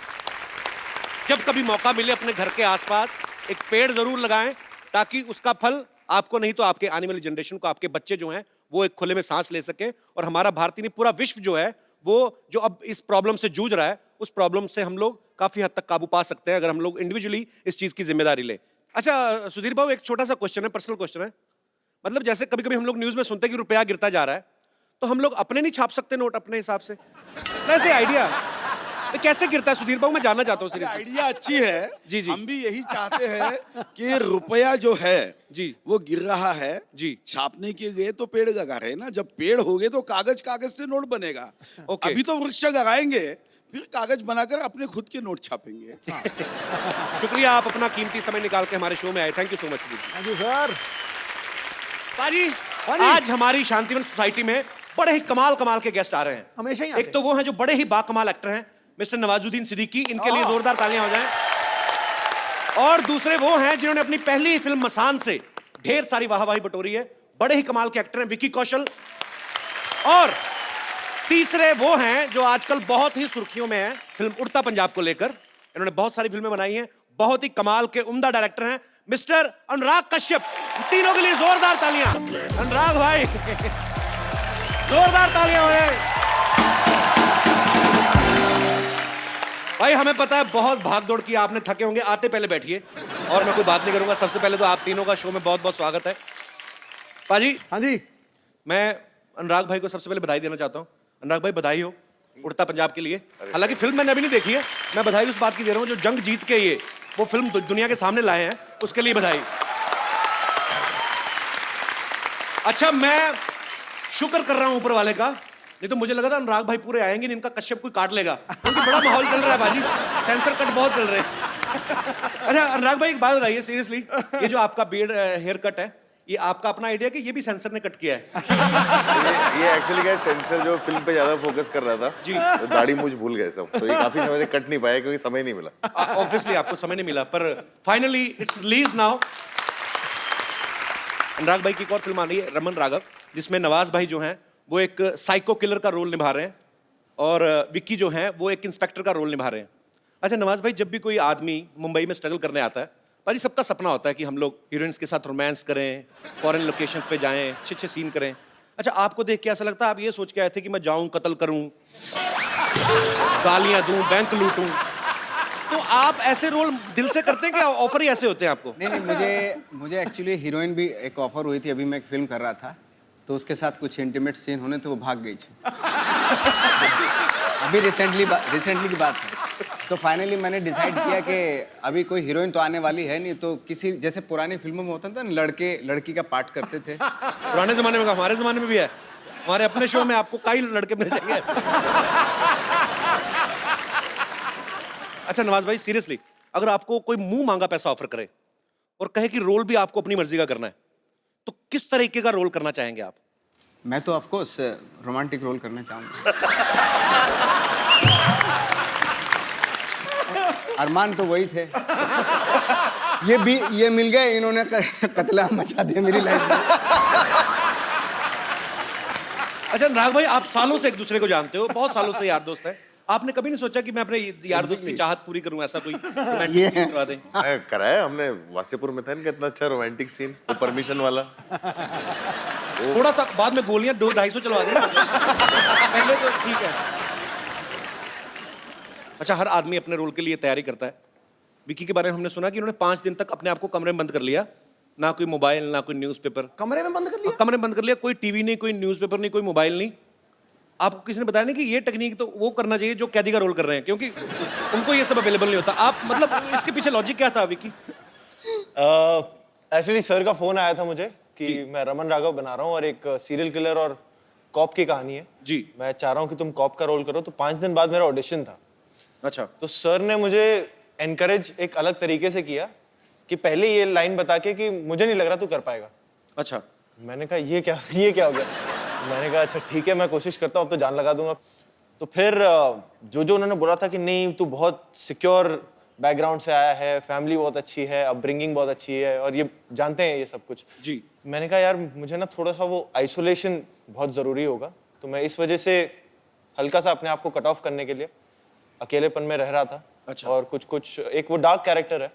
जब कभी मौका मिले अपने घर के आसपास एक पेड़ जरूर लगाएं, ताकि उसका फल आपको नहीं तो आपके आने वाली जनरेशन को, आपके बच्चे जो हैं वो एक खुले में सांस ले सके। और हमारा भारतीय नहीं, पूरा विश्व जो है वो जो अब इस प्रॉब्लम से जूझ रहा है, उस प्रॉब्लम से हम लोग काफी हद तक काबू पा सकते हैं अगर हम लोग इंडिविजुअली इस चीज की जिम्मेदारी ले। अच्छा सुधीर बाबू, एक छोटा सा क्वेश्चन है, पर्सनल क्वेश्चन है। मतलब जैसे कभी कभी हम लोग न्यूज में सुनते हैं कि रुपया गिरता जा रहा है, तो हम लोग अपने नहीं छाप सकते नोट अपने हिसाब से? वैसे आइडिया कैसे गिरता है सुधीर बाबू, मैं जानना चाहता हूँ। आइडिया अच्छी है जी जी, हम भी यही चाहते हैं कि रुपया जो है जी वो गिर रहा है जी, छापने के लिए तो पेड़ लगा रहे हैं ना। जब पेड़ हो गए तो कागज से नोट बनेगा। अभी तो वृक्ष लगाएंगे, फिर कागज बनाकर अपने खुद के नोट छापेंगे। शुक्रिया, आप अपना कीमती समय निकाल के हमारे शो में आए। Thank you so much. Thank you sir. पाजी, आज हमारी शांतिवन सोसाइटी में बड़े ही कमाल के गेस्ट आ रहे हैं। हमेशा ही एक तो वो हैं जो बड़े ही बाकमाल एक्टर हैं, मिस्टर नवाजुद्दीन सिद्दीकी, इनके लिए जोरदार तालियां हो जाएं। और दूसरे वो हैं जिन्होंने अपनी पहली फिल्म मसान से ढेर सारी वाहवाही बटोरी है, बड़े ही कमाल के एक्टर हैं, विकी कौशल। और तीसरे वो हैं जो आजकल बहुत ही सुर्खियों में हैं फिल्म उड़ता पंजाब को लेकर। इन्होंने बहुत सारी फिल्में बनाई हैं, बहुत ही कमाल के उम्दा डायरेक्टर हैं मिस्टर अनुराग कश्यप। तीनों के लिए जोरदार तालियां। अनुराग भाई, जोरदार तालियां हो जाए। भाई हमें पता है बहुत भाग दौड़ की, आपने थके होंगे, आते पहले बैठिए और मैं कोई बात नहीं करूंगा। सबसे पहले तो आप तीनों का शो में बहुत बहुत स्वागत है। पाजी। हाँ जी। मैं अनुराग भाई को सबसे पहले बधाई देना चाहता हूँ। अनुराग भाई, बधाई हो उड़ता पंजाब के लिए। हालांकि फिल्म मैंने अभी नहीं देखी है, मैं बधाई उस बात की दे रहा हूँ जो जंग जीत के ये वो फिल्म दुनिया के सामने लाए हैं, उसके लिए बधाई। अच्छा, मैं शुक्र कर रहा हूं ऊपर वाले का नहीं तो मुझे लगा था अनुराग भाई पूरे आएंगे नहीं, इनका कश्यप कोई काट लेगा, क्योंकि बड़ा माहौल चल रहा है बाजी, सेंसर कट बहुत चल रहे हैं। अच्छा अनुराग भाई एक बात बताइए सीरियसली, ये जो आपका बियर्ड हेयर कट है, ये आपका अपना आइडिया कि ये भी सेंसर ने कट किया है? ये एक्चुअली क्या है, सेंसर जो फिल्म पे ज्यादा फोकस कर रहा था जी, तो दाढ़ी मूछ भूल गए सब, तो ये काफी समय से कट नहीं पाया क्योंकि समय नहीं मिला। ऑब्वियसली आपको समय नहीं मिला, पर फाइनली इट्स रिलीज नाउ। अनुराग भाई की एक और फिल्म आ रही है रमन राघव, जिसमें नवाज भाई जो हैं वो एक साइको किलर का रोल निभा रहे हैं और विक्की जो हैं वो एक इंस्पेक्टर का रोल निभा रहे हैं। अच्छा नवाज भाई, जब भी कोई आदमी मुंबई में स्ट्रगल करने आता है, भाई सबका सपना होता है कि हम लोग हीरोइंस के साथ रोमांस करें, फॉरेन लोकेशंस पे जाएं, अच्छे अच्छे सीन करें। अच्छा आपको देख के ऐसा लगता है आप ये सोच के आए थे कि मैं जाऊं, कत्ल करूं, गालियां दूं, बैंक लूटूं, तो आप ऐसे रोल दिल से करते हैं कि ऑफर ही ऐसे होते हैं आपको? नहीं, मुझे एक्चुअली हीरोइन भी एक ऑफर हुई थी, अभी मैं एक फिल्म कर रहा था, तो उसके साथ कुछ इंटीमेट सीन होने थे, वो भाग गई थी। अभी रिसेंटली की बात है। तो फाइनली मैंने डिसाइड किया कि अभी कोई हीरोइन तो आने वाली है नहीं, तो किसी जैसे पुरानी फिल्मों में होता था ना, लड़के लड़की का पार्ट करते थे। पुराने जमाने में, हमारे जमाने में भी है, हमारे अपने शो में आपको कई लड़के मिल जाएंगे। अच्छा नवाज भाई सीरियसली, अगर आपको कोई मुंह मांगा पैसा ऑफर करे और कहे कि रोल भी आपको अपनी मर्जी का करना है, तो किस तरीके का रोल करना चाहेंगे आप? मैं तो ऑफ कोर्स रोमांटिक रोल करना चाहूंगा। अरमान तो वही थे, ये मिल गए, इन्होंने कत्ला मचा दिया मेरी लाइफ में। अच्छा अनुराग भाई, आप सालों से एक दूसरे को जानते हो, बहुत सालों से यार दोस्त हैं, आपने कभी नहीं सोचा कि मैं अपने यार दोस्त की चाहत पूरी करूं, ऐसा कोई रोमांटिक सीन करवा दें? कराया हमने, वासेपुर में था ना कितना अच्छा रोमांटिक सीन, वो परमिशन वाला। थोड़ा सा बाद में गोलियां 200-250 चलवा दें पहले तो ठीक है। अच्छा हर आदमी अपने रोल के लिए तैयारी करता है। विकी के बारे में हमने सुना कि उन्होंने 5 दिन तक अपने आप को कमरे में बंद कर लिया, ना कोई मोबाइल ना कोई न्यूज़पेपर। कमरे में बंद कर लिया? कमरे में बंद कर लिया, कोई टीवी नहीं, कोई न्यूज़पेपर नहीं, कोई मोबाइल नहीं। आपको किसी ने बताया नहीं कि ये टेक्निक तो वो करना चाहिए जो कैदी का रोल कर रहे हैं, क्योंकि उनको ये सब अवेलेबल नहीं होता। आप मतलब इसके पीछे लॉजिक क्या था विकी? एक्चुअली सर का फोन आया था मुझे कि मैं रमन राघव बना रहा हूँ और एक सीरियल किलर और कॉप की कहानी है जी, मैं चाह रहा हूँ कि तुम कॉप का रोल करो। तो 5 दिन बाद मेरा ऑडिशन था। अच्छा, तो सर ने मुझे एनकरेज एक अलग तरीके से किया कि पहले ये लाइन बता के कि मुझे नहीं लग रहा तू कर पाएगा। अच्छा, मैंने कहा ये क्या हो गया? मैंने कहा अच्छा ठीक है, मैं कोशिश करता हूँ, अब तो जान लगा दूंगा। तो फिर जो उन्होंने बोला था कि नहीं तू बहुत सिक्योर बैकग्राउंड से आया है, फैमिली बहुत अच्छी है, अपब्रिंगिंग बहुत अच्छी है और ये जानते हैं ये सब कुछ जी। मैंने कहा यार मुझे ना थोड़ा सा वो आइसोलेशन बहुत ज़रूरी होगा, तो मैं इस वजह से हल्का सा अपने आप को कट ऑफ करने के लिए अकेलेपन में रह रहा था। अच्छा। और कुछ एक वो डार्क कैरेक्टर है,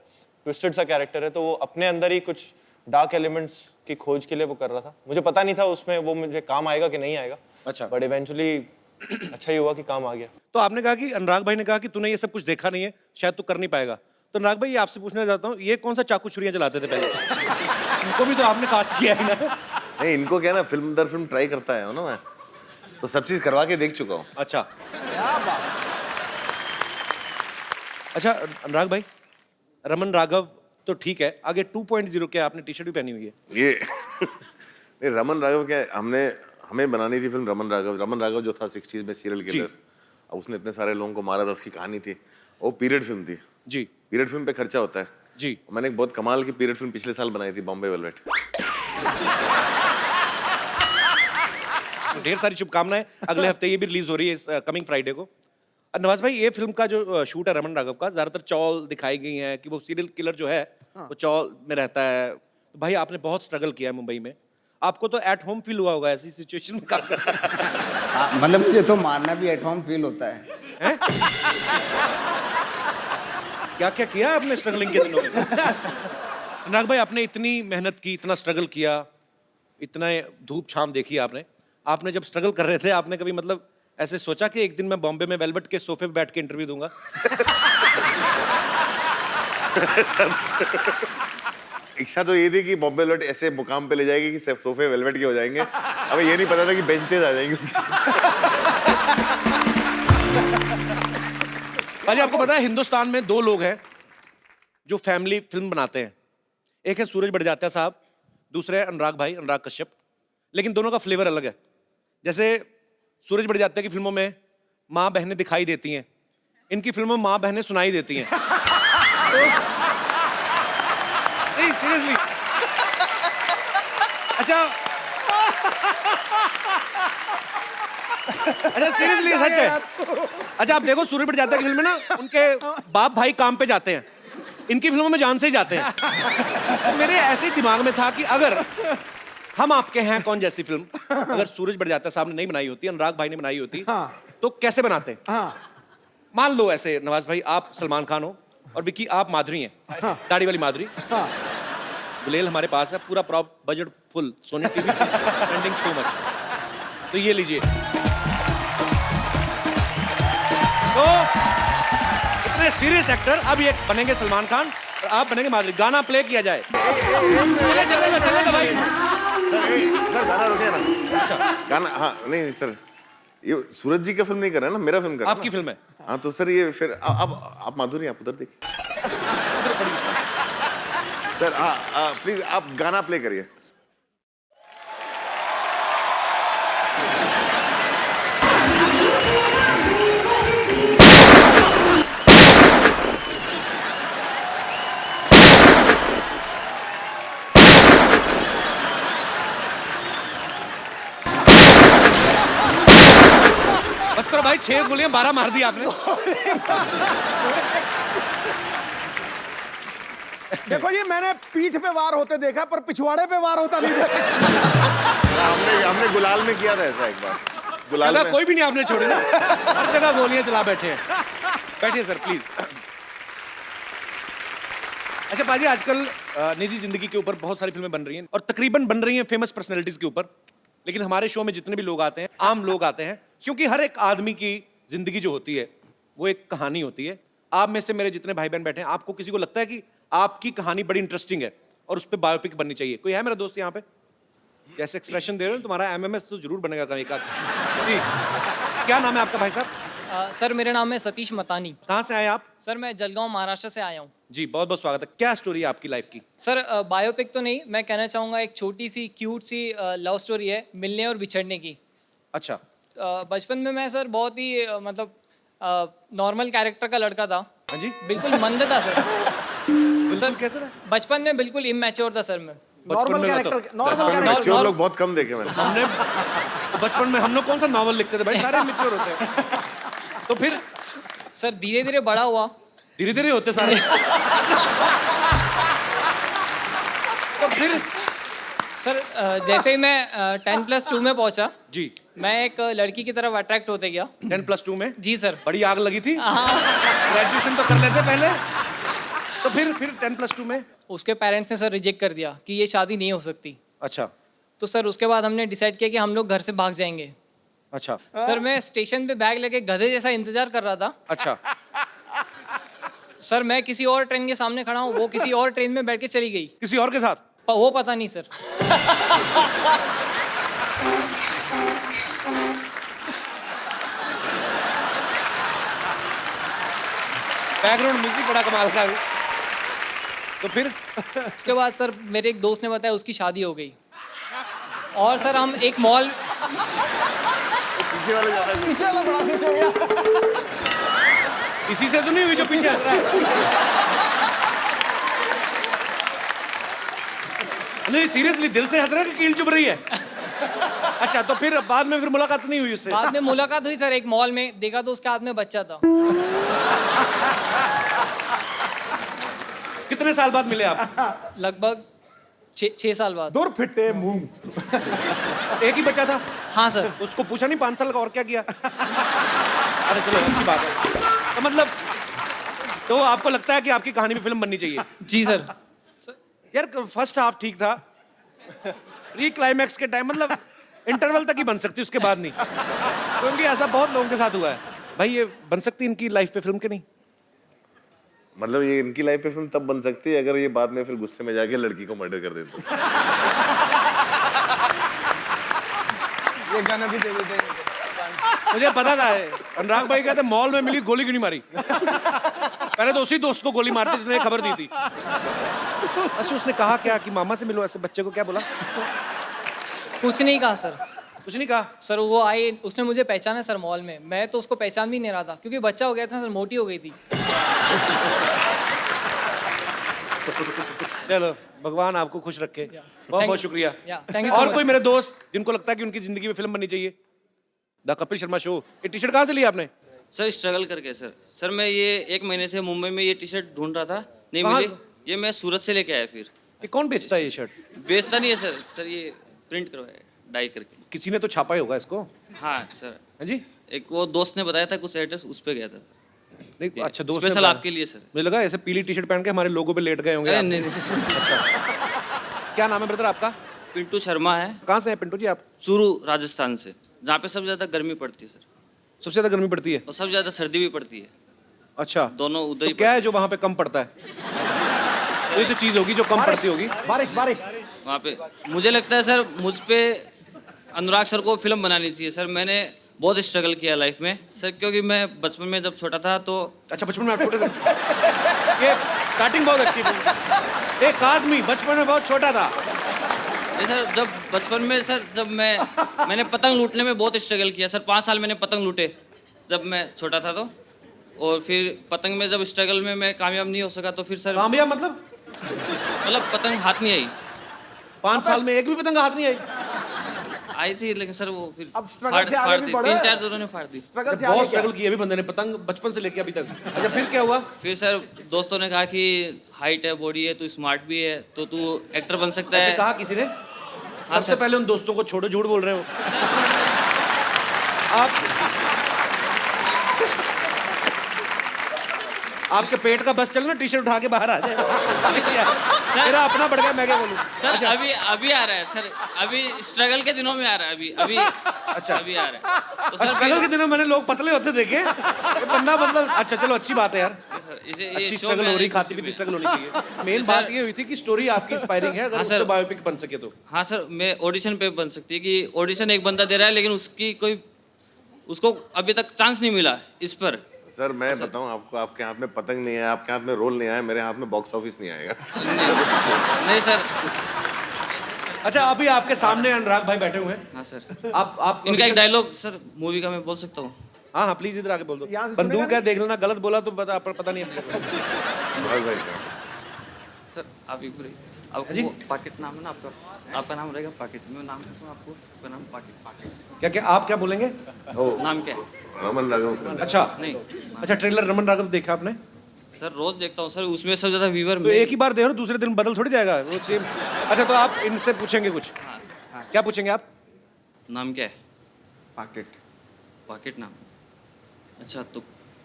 ट्विस्टेड सा कैरेक्टर है, तो वो अपने अंदर ही कुछ डार्क एलिमेंट्स की खोज के लिए वो कर रहा था। मुझे पता नहीं था उसमें वो मुझे काम आएगा कि नहीं आएगा। अच्छा, बट इवेंचुअली अच्छा ही हुआ कि काम आ गया। तो आपने कहा कि अनुराग भाई ने कहा कि तूने ये सब कुछ देखा नहीं है, शायद तू कर नहीं पाएगा। तो अनुराग भाई आपसे पूछना चाहता हूँ, ये कौन सा चाकू छुरियां चलाते थे पहले? इनको भी तो आपने कास्ट किया है ना? नहीं, इनको क्या ना, फिल्म दर फिल्म ट्राई करता है ना मैं, तो सब चीज करवा के देख चुका हूँ। अच्छा, अच्छा अनुराग भाई, रमन राघव तो ठीक है, आगे 2.0 क्या आपने टी शर्ट भी पहनी हुई है? ये नहीं, रमन राघव क्या है, हमें बनानी थी फिल्म रमन राघव जो था 60s में सीरियल किलर। अब उसने इतने सारे लोगों को मारा था, उसकी कहानी थी, वो पीरियड फिल्म थी जी। पीरियड फिल्म पे खर्चा होता है जी। मैंने एक बहुत कमाल की पीरियड फिल्म पिछले साल बनाई थी, बॉम्बे वेलवेट। ढेर सारी शुभकामनाएं, अगले हफ्ते ये भी रिलीज हो रही है कमिंग फ्राइडे को। नवाज भाई, ये फिल्म का जो शूट है रमन राघव का, ज्यादातर चौल दिखाई गई है कि वो सीरियल किलर जो है वो चौल में रहता है। तो भाई आपने बहुत स्ट्रगल किया है मुंबई में, आपको तो एट होम फील हुआ होगा ऐसी सिचुएशन में काम करना। मतलब मुझे तो मारना भी एट होम फील होता है। क्या क्या किया आपने स्ट्रगलिंग के दिनों में? अनुराग भाई, आपने इतनी मेहनत की, इतना स्ट्रगल किया, इतना धूप छाम देखी आपने जब स्ट्रगल कर रहे थे, आपने कभी मतलब ऐसे सोचा कि एक दिन मैं बॉम्बे में वेलवेट के सोफे पे बैठ के इंटरव्यू दूंगा? इच्छा तो ये थी कि बॉम्बे वेलवेट ऐसे मुकाम पे ले जाएगी कि सोफे वेलवेट के हो जाएंगे। हमें ये नहीं पता था कि बेंचेस आ जाएंगे उसके। भाई आपको पता है हिंदुस्तान में 2 लोग हैं जो फैमिली फिल्म बनाते हैं, एक है सूरज बड़जात्या साहब, दूसरे है अनुराग भाई, अनुराग कश्यप। लेकिन दोनों का फ्लेवर अलग है। जैसे सूरज बढ़ की फिल्मों में माँ बहनें दिखाई देती हैं, इनकी फिल्मों में माँ बहनें सुनाई देती हैं। तो नहीं सीरियसली, अच्छा सीरियसली सच है। अच्छा आप देखो सूरज बढ़ की फिल्म में ना उनके बाप भाई काम पे जाते हैं, इनकी फिल्मों में जान से ही जाते हैं। तो मेरे ऐसे ही दिमाग में था कि अगर हम आपके हैं कौन जैसी फिल्म अगर सूरज बढ़ साहब ने नहीं बनाई होती, अनुराग भाई ने बनाई होती, तो कैसे बनाते? मान लो ऐसे नवाज भाई आप सलमान खान हो और विक्की आप माधुरी हैं, दाढ़ी वाली माधुरी। गुलेल हमारे पास है, पूरा prop budget full, Sony TV spending so much. तो ये लीजिए, तो इतने सीरियस एक्टर अब ये बनेंगे सलमान खान और आप बनेंगे माधुरी। गाना प्ले किया जाए। चलेगा भाई। सर गाना रुकिए ना। गाना हाँ नहीं सर, ये सूरज जी का फिल्म नहीं कर रहा है ना, मेरा फिल्म कर रहा है। आपकी फिल्म है। हाँ तो सर ये फिर अब आप माधुरी आप उधर देखिए। सर हाँ प्लीज आप गाना प्ले करिए। बस करो भाई, 6 गोलियां 12 मार दी आपने। देखो जी, मैंने पीठ पे वार होते देखा पर पिछवाड़े पे वार होता नहीं देखा। हमने गुलाल में किया था ऐसा एक बार। गुलाल में कोई भी नहीं आपने छोड़ी ना, हर जगह गोलियां चला बैठे हैं। बैठिए सर प्लीज। अच्छा पाजी, आजकल निजी जिंदगी के ऊपर बहुत सारी फिल्में बन रही हैं और तकरीबन बन रही हैं फेमस पर्सनैलिटीज के ऊपर, लेकिन हमारे शो में जितने भी लोग आते हैं आम लोग आते हैं, क्योंकि हर एक आदमी की जिंदगी जो होती है वो एक कहानी होती है। आप में से मेरे जितने भाई बहन बैठे हैं, आपको किसी को लगता है कि आपकी कहानी बड़ी इंटरेस्टिंग है और उस पर बायोपिक बननी चाहिए? कोई है मेरा दोस्त यहाँ पे? जैसे एक्सप्रेशन दे रहे हो, तुम्हारा एमएमएस तो जरूर बनेगा कहीं का। जी क्या नाम है आपका भाई साहब? सर मेरा नाम है सतीश मतानी। कहाँ से आए आप? सर मैं जलगांव महाराष्ट्र से आया हूँ। जी बहुत बहुत स्वागत है। क्या स्टोरी है आपकी लाइफ की? सर बायोपिक तो नहीं, मैं कहना चाहूँगा एक छोटी सी क्यूट सी लव स्टोरी है, मिलने और बिछड़ने की। अच्छा। बचपन में मैं सर बहुत ही मतलब नॉर्मल कैरेक्टर का लड़का था। हाँ जी। बिल्कुल मंद था सर। सर कैसे था? बचपन में बिल्कुल इमेच्योर था सर मैं। नॉर्मल कैरेक्टर, नॉर्मल मैच्योर लोग बहुत कम देखे मैंने। हमने बचपन में हम लोग कौन सा नॉवल लिखते थे भाई, सारे मैच्योर होते हैं। तो फिर सर धीरे धीरे बड़ा हुआ। धीरे धीरे होते सारे। तो फिर सर जैसे ही मैं 10+2 में पहुंचा जी, मैं एक लड़की की तरफ अट्रैक्ट होते गया। 10+2 में? जी सर। बड़ी आग लगी थी। ग्रेजुएशन तो कर लेते पहले। तो फिर 10+2 में उसके पेरेंट्स ने सर रिजेक्ट कर दिया कि ये शादी नहीं हो सकती। अच्छा। तो सर उसके बाद हमने डिसाइड किया कि हम लोग घर से भाग जाएंगे। अच्छा। सर मैं स्टेशन पे बैग लेके गधे जैसा इंतजार कर रहा था। अच्छा। सर मैं किसी और ट्रेन के सामने खड़ा हूँ, वो किसी और ट्रेन में बैठ के चली गई। किसी और के साथ? वो पता नहीं सर। बैकग्राउंड म्यूजिक बड़ा कमाल का है। तो फिर उसके बाद सर मेरे एक दोस्त ने बताया उसकी शादी हो गई और सर हम एक मॉल। पीछे वाले ज्यादा पीछे वाला बड़ा खुश हो गया। इसी से तो नहीं हुई जो पीछे हंस रहा है। नहीं सीरियसली दिल से हंस रहा है कि कील चुभ रही है? अच्छा तो फिर बाद में फिर मुलाकात नहीं हुई उससे? बाद में मुलाकात हुई सर, एक मॉल में देखा तो उसके हाथ में बच्चा था। कितने साल बाद मिले आप? लगभग 6 साल बाद। दूर फिटे मुंह। एक ही बच्चा था? हाँ सर। उसको पूछा नहीं 5 साल का और क्या किया? अरे चलो अच्छी बात है। तो मतलब तो आपको लगता है कि आपकी कहानी में फिल्म बननी चाहिए? जी सर। यार फर्स्ट हाफ ठीक था, प्री क्लाइमैक्स के टाइम मतलब इंटरवल तक ही बन सकती, उसके बाद नहीं। क्योंकि ऐसा बहुत लोगों के साथ हुआ है। भाई ये बन सकती इनकी लाइफ पे फिल्म के नहीं? मतलब ये इनकी लाइफ पे फिल्म तब बन सकती है अगर ये बाद में फिर गुस्से में जाके लड़की को मर्डर कर देते। ये गाना भी दे देते हैं। मुझे पता था अनुराग भाई कहते मॉल में मिली गोली क्यों नहीं मारी। पहले तो उसी दोस्त को गोली मारते जिसने खबर दी थी। अच्छा उसने कहा क्या कि मामा से मिलो, ऐसे बच्चे को क्या बोला? कुछ नहीं कहा सर। कुछ नहीं कहा? सर वो आई, उसने मुझे पहचाना सर मॉल में, मैं तो उसको पहचान भी नहीं रहा था क्योंकि बच्चा हो गया था सर, मोटी हो गई थी। चलो भगवान आपको खुश रखे। बहुत बहुत शुक्रिया। thank you so और much. कोई मेरे दोस्त जिनको लगता है कि उनकी जिंदगी में फिल्म बननी चाहिए? The Kapil Sharma show. ये टी शर्ट कहाँ से लिया आपने? सर स्ट्रगल करके सर मैं ये 1 महीने से मुंबई में ये टी शर्ट ढूंढ रहा था, नहीं कहाँ? मिली। ये मैं सूरत से लेके आया। फिर ये कौन बेचता है ये शर्ट? बेचता नहीं है सर ये प्रिंट करवाया डाई करके। किसी ने तो छापा ही होगा इसको। हाँ सर। हाँ जी। एक वो दोस्त ने बताया था, कुछ एड्रेस उस पे गया था। नहीं अच्छा दोस्त स्पेशल आपके लिए सर। मुझे लगा ऐसे पीली टी शर्ट पहन के हमारे लोगों पे लेट गए होंगे। अरे नहीं नहीं। क्या नाम है ब्रदर आपका? पिंटू शर्मा है। कहाँ से है पिंटू जी आप? चूरू राजस्थान से, जहाँ पे सबसे ज्यादा गर्मी पड़ती है सर। सबसे ज्यादा गर्मी पड़ती है और सबसे ज्यादा सर्दी भी पड़ती है। अच्छा दोनों उधर ही। तो क्या है जो वहाँ पे कम पड़ता है? ये तो चीज होगी जो कम पड़ती होगी। बारिश बारिश। वहाँ पे मुझे लगता है सर, मुझ पे अनुराग सर को फिल्म बनानी चाहिए सर। मैंने बहुत स्ट्रगल किया लाइफ में सर, क्योंकि मैं बचपन में जब छोटा था तो। अच्छा बचपन में आप छोटे थे? ये स्टार्टिंग बहुत अच्छी थी। एक आदमी बचपन में बहुत छोटा था। नहीं सर, जब बचपन में सर, जब मैंने पतंग लूटने में बहुत स्ट्रगल किया सर। 5 साल मैंने पतंग लूटे जब मैं छोटा था तो। और फिर पतंग में जब स्ट्रगल में मैं कामयाब नहीं हो सका तो फिर सर। कामयाब मतलब पतंग हाथ नहीं आई। 5 साल में एक भी पतंग हाथ नहीं आई थी, लेकिन सर वो फिर अब स्ट्रगल से आगे भी बढ़े। 3-4 जोरों ने फाड़ दी। स्ट्रगल से बहुत आगे स्ट्रगल किया अभी बंदे ने पतंग बचपन से लेके अभी तक। अच्छा फिर क्या हुआ? फिर सर दोस्तों ने कहा कि हाइट है, बॉडी है, तू स्मार्ट भी है, तो तू एक्टर बन सकता है। कहा किसी ने? हाँ सबसे सर। पहले उन दोस्तों को छोड़ो, झूठ बोल रहे हो आप। आपके पेट का बस चलना, टी शर्ट उठा के बाहर आ जाए। मेरा अपना बढ़ गया, मैं क्या बोलूं? सर अभी आ रहा है सर, अभी स्ट्रगल के दिनों में आ रहा है। अभी अच्छा अभी आ रहा है तो सर। स्ट्रगल के दिनों मैंने लोग पतले होते देखे। ये बंदा मतलब अच्छा चलो अच्छी बात है यार। सर इसे अच्छी ये स्ट्रगल हो रही, खाती पीती स्ट्रगल होनी चाहिए। मेन बात ये हुई थी कि स्टोरी आपकी इंस्पायरिंग है, अगर हाँ उससे सर। बायोपिक बन सके तो। हाँ सर, मैं ऑडिशन पे बन सकती है कि ऑडिशन एक बंदा दे रहा है, लेकिन उसको अभी तक चांस नहीं मिला इस पर। सर मैं बताऊं आपको, आपके हाथ में पतंग नहीं है, आपके हाथ में रोल नहीं आया, मेरे हाथ में बॉक्स ऑफिस नहीं आएगा। नहीं सर। अच्छा अभी आपके सामने अनुराग भाई बैठे हुए हैं। हाँ सर। आप इनका एक डायलॉग सर मूवी का मैं बोल सकता हूँ? हाँ हाँ प्लीज इधर आके बोल दो। यहाँ से बंदूक सुनेगा है, देख लेना, गलत बोला तो पता नहीं है। सर आप एक बार आपको पाकेट नाम है ना आपका, आपका नाम रहेगा पाकेट। मैं नाम पूछूं आपको, आपका नाम पाकेट। क्या क्या आप क्या बोलेंगे? नाम क्या है? रमन राघव। अच्छा नहीं। अच्छा ट्रेलर रमन राघव देखा आपने? सर रोज देखता हूँ सर, उसमें सबसे ज्यादा व्यूअर तो एक ही बार देखो, दूसरे दिन बदल थोड़ी जाएगा वो सेम। अच्छा तो आप इनसे पूछेंगे कुछ? हाँ। क्या पूछेंगे आप? नाम क्या है? पाकेट। पाकेट नाम। अच्छा तो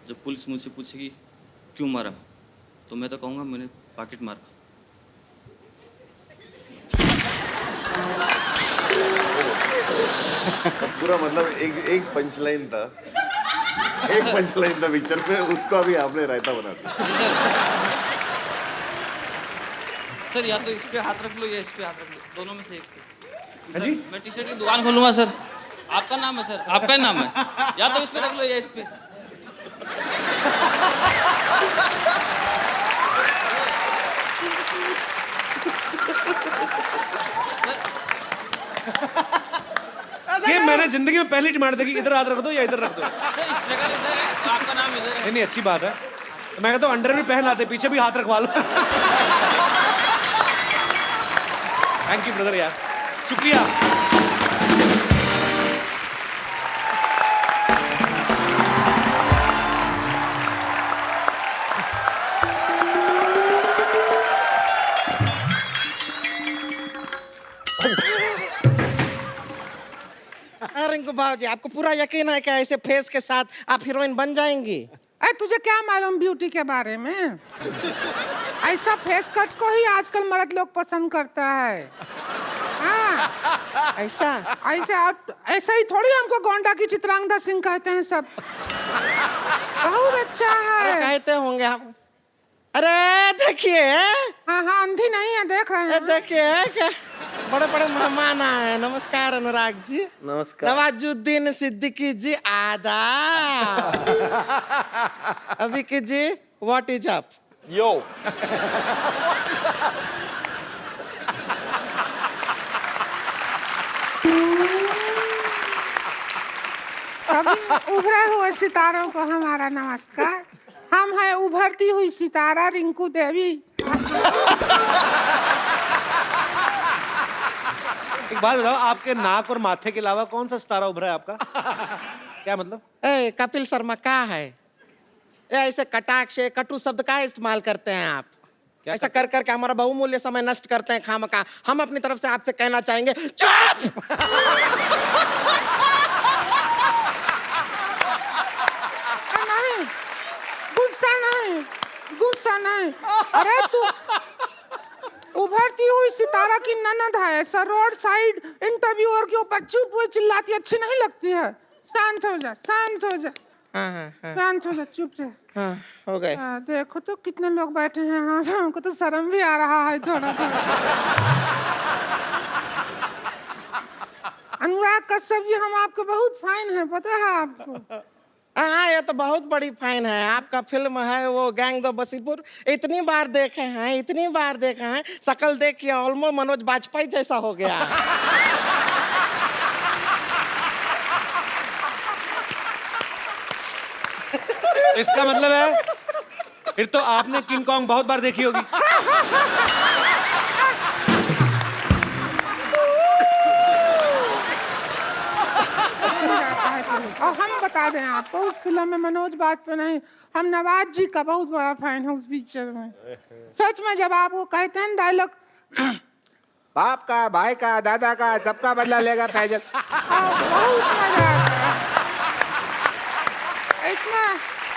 जब पुलिस मुझसे पूछेगी क्यों मारा, तो मैं तो कहूँगा मैंने पाकेट मारा। पूरा मतलब एक पंच लाइन था, एक पंच लाइन था पिक्चर पे, उसको अभी आपने रायता बना दिया। सर या तो इस पे हाथ रख लो या इस पे हाथ रख लो, दोनों में से एक पे। जी? मैं टी शर्ट की दुकान खोलूंगा सर। आपका नाम है सर, आपका ही नाम है, या तो इस पे रख लो या इस पे। ये मैंने जिंदगी में पहली डिमांड देखी, इधर हाथ रख दो या इधर रख दो। सर स्ट्रगल इधर है तो आपका नाम इधर है। नहीं अच्छी बात है। मैं कहता हूँ अंडर भी पहन आते, पीछे भी हाथ रखवा लो। थैंक यू ब्रदर यार, शुक्रिया। रिंकू भाजी, आपको पूरा यकीन है क्या ऐसे फेस के साथ आप हीरोइन बन जाएंगी? अरे तुझे क्या मालूम ब्यूटी के बारे में? ऐसा फेस कट को ही आजकल मर्द लोग पसंद करता है। हाँ ऐसा ऐसा ही थोड़ी हमको गोंडा की चित्रांगदा सिंह कहते हैं सब। बहुत अच्छा है। कहते होंगे हम। अरे देखिए, हाँ हाँ अंधी नहीं है, देख रहे हैं। देखिए क्या बड़े बड़े मेहमान आए। नमस्कार अनुराग जी। नमस्कार। नवाजुद्दीन सिद्दीकी जी आदाब। अभिकी जी व्हाट इज अप? यो सभी उभरे हुए सितारों को हमारा नमस्कार। हम है उभरती हुई सितारा रिंकू देवी। एक बात बताओ, आपके नाक और माथे के अलावा कौन सा सितारा उभरा है आपका? क्या मतलब? ए कपिल शर्मा क्या है? ऐसे कटाक्ष कटु शब्द का इस्तेमाल करते हैं आप? ऐसा कर करके हमारा बहुमूल्य समय नष्ट करते हैं खामखा। हम अपनी तरफ से आपसे कहना चाहेंगे, चुप! नहीं, गुस्सा नहीं। अरे तू उभरती हुई सितारा की ननद है, सर रोड साइड इंटरव्यूअर के ऊपर चुप हुई चिल्लाती अच्छी नहीं लगती है। शांत हो जा। शांत हो जा, चुप रह। हाँ, हो गए। देखो तो कितने लोग बैठे हैं। हाँ, हमको तो शर्म भी आ रहा है थोड़ा। अनुराग कश्यप जी, हम आपको बहुत फाइन है, पता है आपको? हाँ, ये तो बहुत बड़ी फाइन है। आपका फिल्म है वो गैंग दो बसीपुर, इतनी बार देखे हैं, शकल देखिए ऑलमोस्ट मनोज बाजपेयी जैसा हो गया। इसका मतलब है फिर तो आपने किंग कॉन्ग बहुत बार देखी होगी। और हम बता दें आपको, उस फिल्म में मनोज बाजपेयी नहीं, हम नवाज जी का बहुत बड़ा फैन है उस पिक्चर में। सच में जब आप वो कहते हैं डायलॉग, बाप का, भाई का, दादा का, सबका बदला लेगा फैजल, बहुत मजा आता है। इतना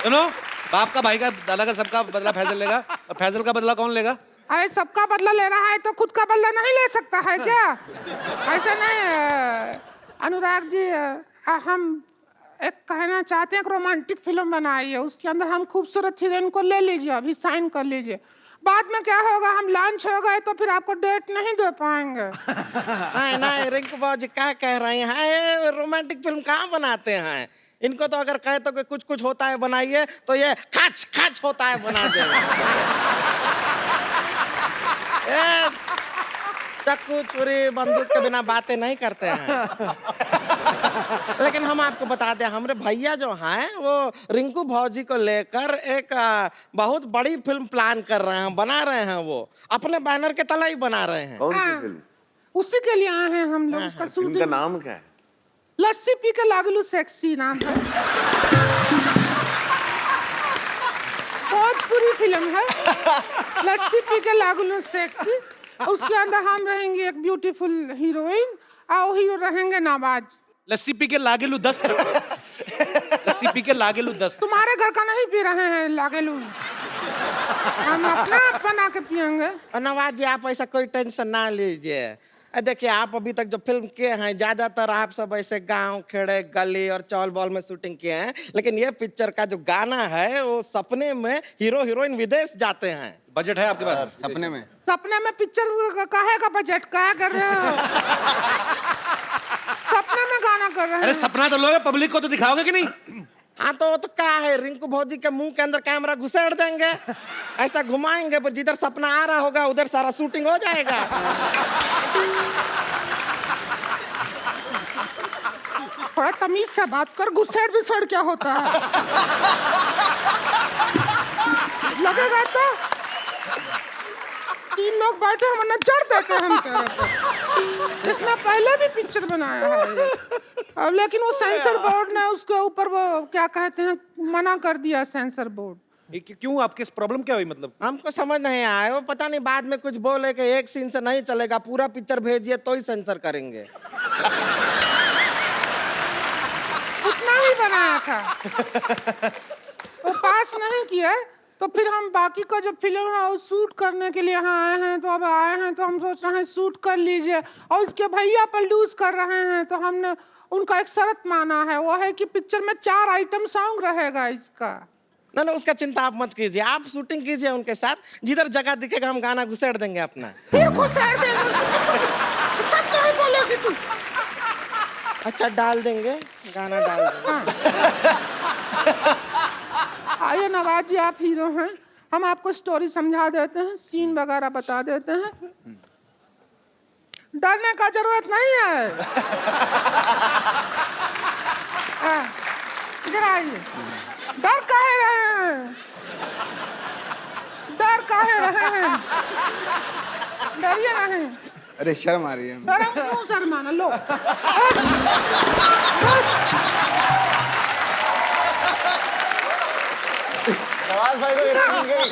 सुनो, बाप का, भाई का, दादा का, सबका बदला फैजल लेगा, और फैजल का बदला कौन लेगा? अरे सबका बदला ले रहा है तो खुद का बदला नहीं ले सकता है क्या? ऐसा नहीं अनुराग जी, हम एक कहना चाहते हैं, एक रोमांटिक फिल्म बनाई है, उसके अंदर हम खूबसूरत हीरोइन को ले लीजिए, अभी साइन कर लीजिए। बाद में क्या होगा, हम लॉन्च हो गए तो फिर आपको डेट नहीं दे पाएंगे। नहीं, रिंकू बाबू क्या कह रहे हैं? रोमांटिक फिल्म कहाँ बनाते हैं? इनको तो अगर कहे तो कि कुछ होता है बनाइए, तो ये खच होता है बना दे। चाकू छुरी बंदूक के बिना बातें नहीं करते हैं। लेकिन हम आपको बता दें, हमारे भैया जो हैं वो रिंकू भौजी को लेकर एक बहुत बड़ी फिल्म प्लान कर रहे हैं, बना रहे हैं। वो अपने बैनर के तले ही बना रहे हैं। कौन सी फिल्म? उसी के लिए आए हैं हम लोग। उसका फिल्म का नाम क्या है? लस्सी पी के लागलू सेक्सी नाम है। भोजपुरी फिल्म है, लस्सी पी के लागलू सेक्सी। उसके अंदर हम रहेंगे एक ब्यूटीफुल हीरोइन और हीरो रहेंगे नवाज। लस्सी पी के लागेलू 10। लस्सी पी के लागेलू 10। तुम्हारे घर का नहीं पी रहे हैं लागेलू, हम अपना बना के पियेंगे। नवाज जी, आप ऐसा कोई टेंशन ना लीजिए। देखिए, आप अभी तक जो फिल्म किए हैं ज्यादातर आप सब ऐसे गांव खेड़े गली और चौल बॉल में शूटिंग किए हैं, लेकिन ये पिक्चर का जो गाना है वो सपने में हीरो हीरोइन विदेश जाते हैं। बजट है आपके पास? सपने में पिक्चर काहे का बजट, क्या कर रहे हो? सपने में गाना कर रहे हैं। अरे सपना तो लोगे, पब्लिक को तो दिखाओगे कि नहीं? हाँ, तो क्या है, रिंकू भौजी के मुंह के अंदर कैमरा घुसेड़ देंगे, ऐसा घुमाएंगे, पर जिधर सपना आ रहा होगा उधर सारा शूटिंग हो जाएगा। थोड़ा तमीज से बात कर, घुसेड़ विसेड़ क्या होता है? लगेगा तो 3 लोग बैठे हम नजर देते हैं हम तेरे पे। इसने पहले भी पिक्चर बनाया है, अब लेकिन वो सेंसर बोर्ड ने उसके ऊपर वो क्या कहते हैं मना कर दिया, सेंसर बोर्ड। क्यों, आपके प्रॉब्लम क्या हुई? मतलब हमको समझ नहीं आया, वो पता नहीं बाद में कुछ बोले कि एक सीन से नहीं चलेगा, पूरा पिक्चर भेजिए तो ही सेंसर करेंगे। उतना ही बनाया था, वो पास नहीं किया। तो फिर हम बाकी का जो फिल्म है वो शूट करने के लिए यहाँ आए हैं, तो अब आए हैं तो हम सोच रहे हैं शूट कर लीजिए। और उसके भैया प्रोड्यूस कर रहे हैं, तो हमने उनका एक शर्त माना है, वो है कि पिक्चर में 4 आइटम सॉन्ग रहेगा इसका। ना, उसका चिंता आप मत कीजिए, आप शूटिंग कीजिए उनके साथ, जिधर जगह दिखेगा हम गाना घुसेड़ देंगे अपना। फिर घुसेड़ देंगे, सब तो ही बोलोगी तू। अच्छा, डाल देंगे गाना, डाल देंगे। आइए नवाज जी, आप हीरो हैं, हम आपको स्टोरी समझा देते हैं, सीन वगैरह बता देते हैं, डरने का जरूरत नहीं है। इधर आइए। डर काहे रहे हैं? डर काहे रहे हैं? डरिए नहीं। अरे शर्म आ रही है। शर्म क्यों शर्माना? लो। नवाज भाई को हीरोइन मिल गई।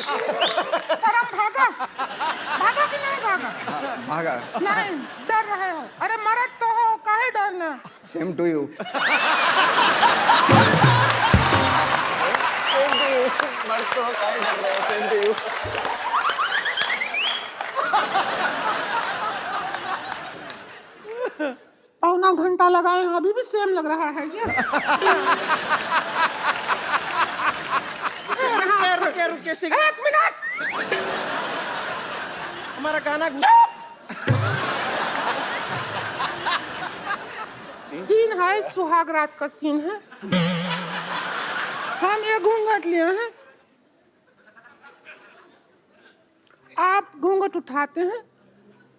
शर्म भागा? भागा कि नहीं भागा? भागा। नहीं, डर रहे हो। अरे मरद तो हो, काहे डरना? Same to you. मर्द तो काहे डर रहे हो? Same to you. पौना घंटा लगाए हैं, अभी भी सेम लग रहा है ये। रुके रुके एक मिनट। हमारा गाना सीन है, सुहाग रात का सीन है। हम ये घूंघट लिए हैं, आप घूंघट उठाते हैं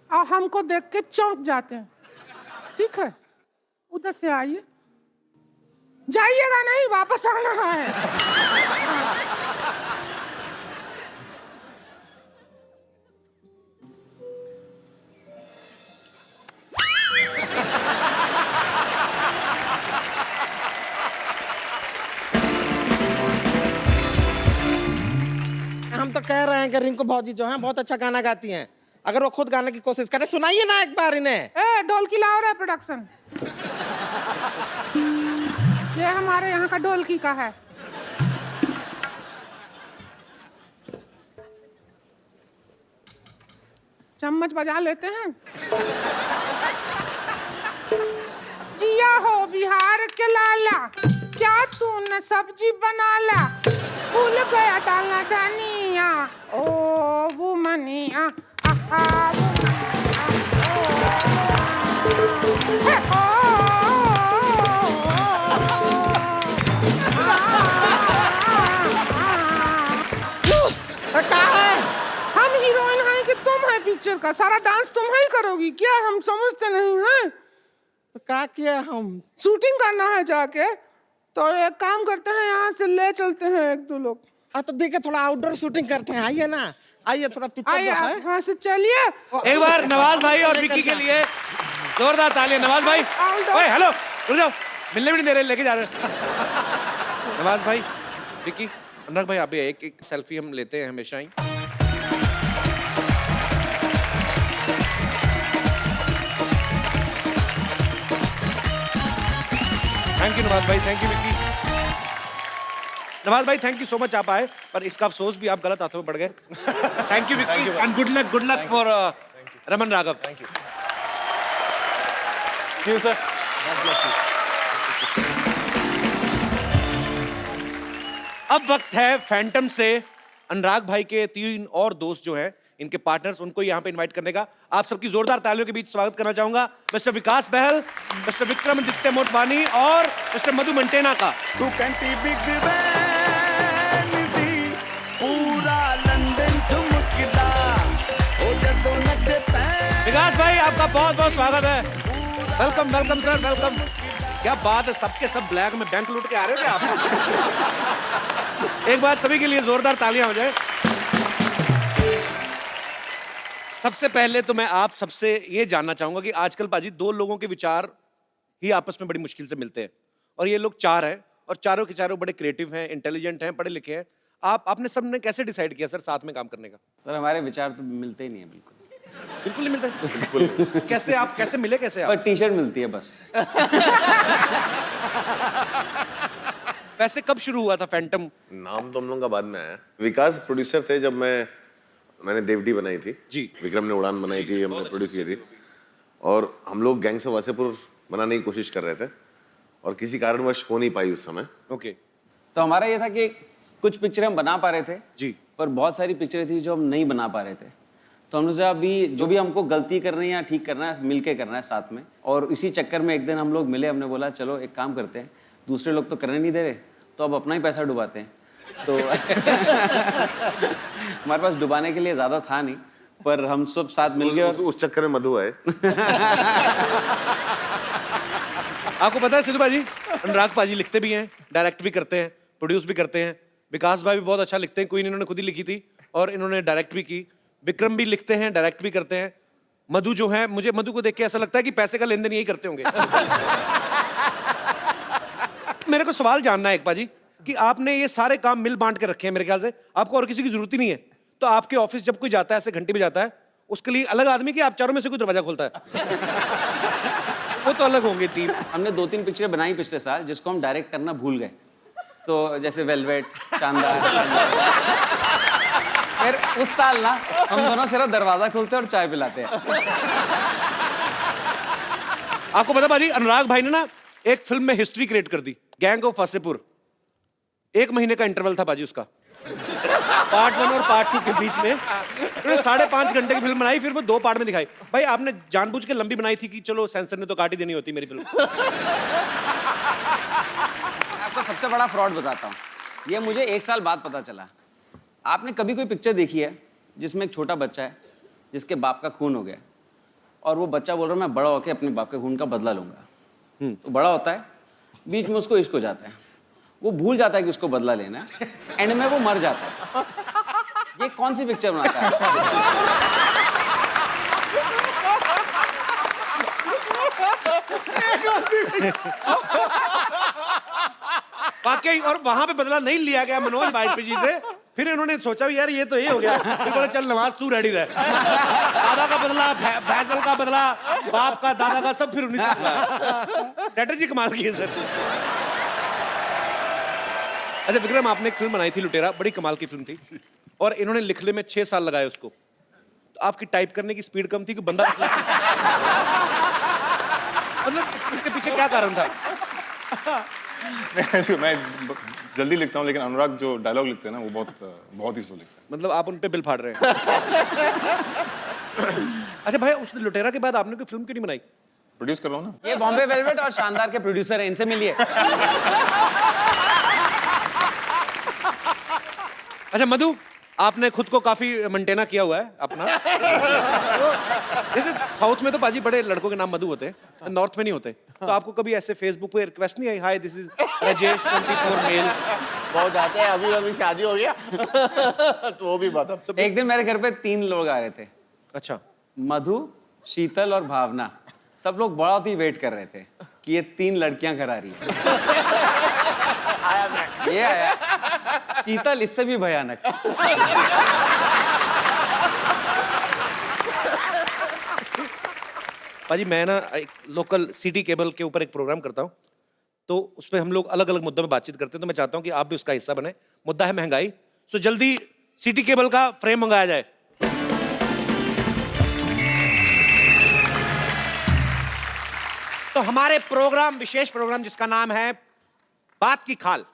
और हमको देख के चौंक जाते हैं, ठीक है? उधर से आइए, जाइएगा नहीं, वापस आना है। हम तो कह रहे हैं कि रिंकू भौजी जो हैं बहुत अच्छा गाना गाती हैं। अगर वो खुद गाने की कोशिश करें, सुनाइए ना एक बार इन्हें। ए, ढोलकी लाओ रे प्रोडक्शन। ये हमारे यहाँ का ढोलकी का है। चम्मच बजा लेते हैं। जिया हो बिहार के लाला, क्या तूने सब्जी बना ला? भूल गया डालना धनिया, ओ वो मनिया, आहा हम हीरोइन हैं कि तुम है पिक्चर का? सारा डांस तुम ही करोगी क्या? हम समझते नहीं हैं। तो क्या किया हम? शूटिंग करना है जाके, तो एक काम करते हैं, यहाँ से ले चलते हैं एक दो लोग। तो देखिए थोड़ा आउटडोर शूटिंग करते हैं। आइए ना, आइए थोड़ा पिक्चर आइए, जो है। यहाँ से चलिए। एक बार नवाज भाई और विक्की के लिए जोरदार तालियां। नवाज भाई, ओए हेलो, रुक जाओ, मिलने भी नहीं दे रहे, लेके जा रहे हैं। नवाज भाई, विक्की, अनुराग भाई, आप भी एक एक सेल्फी हम लेते हैं हमेशा ही। थैंक यू नवाज भाई, थैंक यू विक्की। नवाज भाई थैंक यू सो मच, आप आए, पर इसका अफसोस भी आप गलत हाथों में पड़ गए। Thank you Vicky and good luck for Raman Raghav. Thank you. See you, sir. अब वक्त है फैंटम से अनुराग भाई के 3 और दोस्त जो हैं, इनके पार्टनर्स, उनको यहाँ पे इनवाइट करने का आप सबकी जोरदार तालियों के बीच स्वागत करना चाहूंगा। मिस्टर विकास बहल, मिस्टर विक्रमादित्य मोटवानी और मिस्टर मधु मंटेना का। तू कंटी बिग बैन दी पूरा लंदन ठुमकदा ओ जदों नचे पैन। विकास भाई आपका बहुत बहुत स्वागत है। Welcome welcome sir, welcome. क्या बात है, सबके सब ब्लैक में बैंक लूट के आ रहे थे आप। एक बार सभी के लिए जोरदार तालियां हो जाए। सबसे पहले तो मैं आप सबसे ये जानना चाहूंगा कि आजकल पाजी 2 लोगों के विचार ही आपस में बड़ी मुश्किल से मिलते हैं, और ये लोग 4 हैं और चारों के चारों बड़े क्रिएटिव हैं, इंटेलिजेंट हैं, पढ़े लिखे हैं। आपने सबने कैसे डिसाइड किया सर साथ में काम करने का? सर हमारे विचार तो मिलते ही नहीं है, बिल्कुल बिल्कुल नहीं मिलते। बिल्कुल। कैसे आप कैसे मिले, कैसे आप? पर टी शर्ट मिलती है बस। वैसे कब शुरू हुआ था फैंटम? नाम तो हम लोगों का बाद में आया। विकास प्रोड्यूसर थे जब मैंने देवडी बनाई थी जी, विक्रम ने उड़ान बनाई थी, हमने प्रोड्यूस की थी, और हम लोग गैंग्स ऑफ वासेपुर बनाने की कोशिश कर रहे थे और किसी कारणवश हो नहीं पाई उस समय। ओके। तो हमारा ये था कि कुछ पिक्चर हम बना पा रहे थे जी, पर बहुत सारी पिक्चरें थी जो हम नहीं बना पा रहे थे। तो हमने सोचा अभी जो भी हमको गलती करनी है या ठीक करना है, मिलके करना है साथ में। और इसी चक्कर में एक दिन हम लोग मिले, हमने बोला चलो एक काम करते हैं, दूसरे लोग तो करने नहीं दे रहे, तो अब अपना ही पैसा डुबाते हैं। तो हमारे पास डुबाने के लिए ज़्यादा था नहीं, पर हम सब साथ मिल गए। उस चक्कर में मधु आए। आपको पता है सिद्धू भाजी, अनुराग पाजी लिखते भी हैं, डायरेक्ट भी करते हैं, प्रोड्यूस भी करते हैं। विकास भाई भी बहुत अच्छा लिखते हैं, क्वीन इन्होंने खुद ही लिखी थी और इन्होंने डायरेक्ट भी की। विक्रम भी लिखते हैं, डायरेक्ट भी करते हैं। मधु जो है, मुझे मधु को देख के ऐसा लगता है कि पैसे का लेन देन यही करते होंगे। मेरे को सवाल जानना है एक पाजी कि आपने ये सारे काम मिल बांट के रखे हैं, मेरे ख्याल से आपको और किसी की जरूरत ही नहीं है। तो आपके ऑफिस जब कोई जाता है, ऐसे घंटे भी जाता है, उसके लिए अलग आदमी कि आप चारों में से कोई दरवाजा खोलता है? वो तो अलग होंगे टीम। हमने 2-3 पिक्चरें बनाई पिछले साल जिसको हम डायरेक्ट करना भूल गए। तो जैसे वेलवेट, शानदार। फिर उस साल ना हम दोनों सिर्फ दरवाजा खोलते और चाय पिलाते हैं। आपको पता बाजी, अनुराग भाई ने ना एक फिल्म में हिस्ट्री क्रिएट कर दी, गैंग ऑफ वासेपुर। 1 महीने का इंटरवल था बाजी उसका, पार्ट 1 और पार्ट 2 के बीच में। उन्होंने 5.5 घंटे की फिल्म बनाई, फिर वो 2 पार्ट में दिखाई। भाई आपने जानबूझ के लंबी बनाई थी कि चलो सेंसर ने तो काट ही देनी होती मेरी फिल्म। आपको सबसे बड़ा फ्रॉड बताता हूँ, ये मुझे 1 साल बाद पता चला। आपने कभी कोई पिक्चर देखी है जिसमें एक छोटा बच्चा है जिसके बाप का खून हो गया और वो बच्चा बोल रहा है मैं बड़ा होकर अपने बाप के खून का बदला लूंगा। तो बड़ा होता है, बीच में उसको इश्क हो जाता है, वो भूल जाता है कि उसको बदला लेना है, एंड में वो मर जाता है। ये कौन सी पिक्चर बनाता है? वाकई, और वहां पे बदला नहीं लिया गया मनोज बाजपेयी जी से। फिर इन्होंने सोचा यार ये तो ये हो गया, फिर बोला चल नवाज तू रेडी रह। दादा का बदला, फैसल का बदला, बाप का, दादा का, सब फिर उन्हीं से बदला। स्ट्रेटजी कमाल की है सर। अच्छा विक्रम, आपने एक फिल्म बनाई थी लुटेरा, बड़ी कमाल की फिल्म थी और इन्होंने लिखने में 6 साल लगाए उसको। तो आपकी टाइप करने की स्पीड कम थी कि बंदा मतलब इसके पीछे क्या कारण था? मैं जल्दी लिखता हूँ, लेकिन अनुराग जो डायलॉग लिखते हैं ना वो बहुत ही स्लो लिखते हैं। मतलब आप उन पे बिल फाड़ रहे हैं। अच्छा भाई, उस लुटेरा के बाद आपने कोई फिल्म क्यों नहीं बनाई? प्रोड्यूस कर रहा हूँ ना। ये बॉम्बे वेलवेट और शानदार के प्रोड्यूसर हैं, इनसे मिलिए। अच्छा मधु, आपने खुद को काफी मेंटेना किया हुआ है अपना। जैसे साउथ में तो पाजी बड़े लड़कों के नाम मधु होते हैं, नॉर्थ में नहीं होते। तो आपको कभी ऐसे फेसबुक पे रिक्वेस्ट नहीं आई, hi this is Rajesh 24 mail? बहुत आते हैं, अभी शादी हो गया। तो वो भी बात है। एक दिन मेरे घर पे 3 लोग आ रहे थे। अच्छा। मधु, शीतल और भावना। सब लोग बहुत ही वेट कर रहे थे कि ये 3 लड़कियां घर आ रही है। ये आया शीतल, इससे भी भयानक। पाजी मैं ना एक लोकल सिटी केबल के ऊपर एक प्रोग्राम करता हूँ, तो उसमें हम लोग अलग अलग मुद्दों में बातचीत करते हैं। तो मैं चाहता हूँ कि आप भी उसका हिस्सा बने। मुद्दा है महंगाई। सो जल्दी सिटी केबल का फ्रेम मंगाया जाए। तो हमारे प्रोग्राम, विशेष प्रोग्राम जिसका नाम है बात की खाल,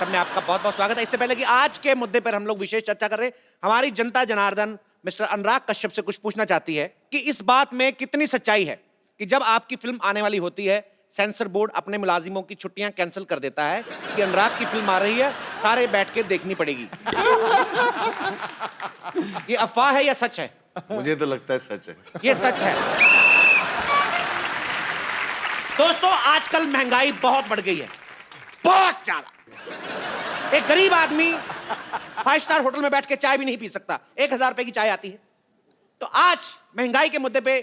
सब में आपका बहुत बहुत स्वागत है। इससे पहले कि आज के मुद्दे पर हम लोग विशेष चर्चा कर रहे हैं, हमारी जनता जनार्दन मिस्टर अनुराग कश्यप से कुछ पूछना चाहती है कि इस बात में कितनी सच्चाई है कि जब आपकी फिल्म आने वाली होती है, सेंसर बोर्ड अपने मुलाजिमों की छुट्टियां कैंसिल कर देता है कि अनुराग की फिल्म आ रही है, सारे बैठ के देखनी पड़ेगी। ये अफवाह है या सच है? मुझे तो लगता है सच है। ये सच है। दोस्तों, आजकल महंगाई बहुत बढ़ गई है, बहुत ज्यादा। एक गरीब आदमी 5 स्टार होटल में बैठ के चाय भी नहीं पी सकता, 1000 रुपए की चाय आती है। तो आज महंगाई के मुद्दे पे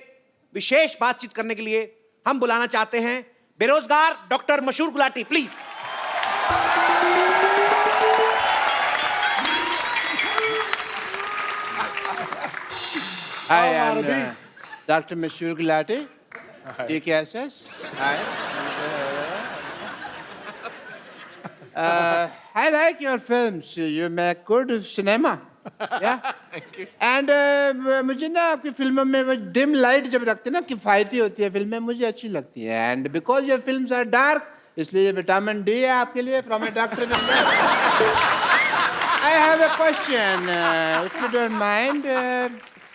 विशेष बातचीत करने के लिए हम बुलाना चाहते हैं बेरोजगार डॉक्टर मशहूर Gulati, please. Hi, I'm Dr. Mashur Gulati, DKSS. Hi. I like your films. You make good cinema. Yeah. And मुझे ना आपकी फिल्मों में वो डिम लाइट जब रखते हैं ना, किफायती होती है फिल्में, मुझे अच्छी लगती है। And because your films are dark, इसलिए विटामिन डी है आपके लिए from a doctor. I have a question, if you don't mind.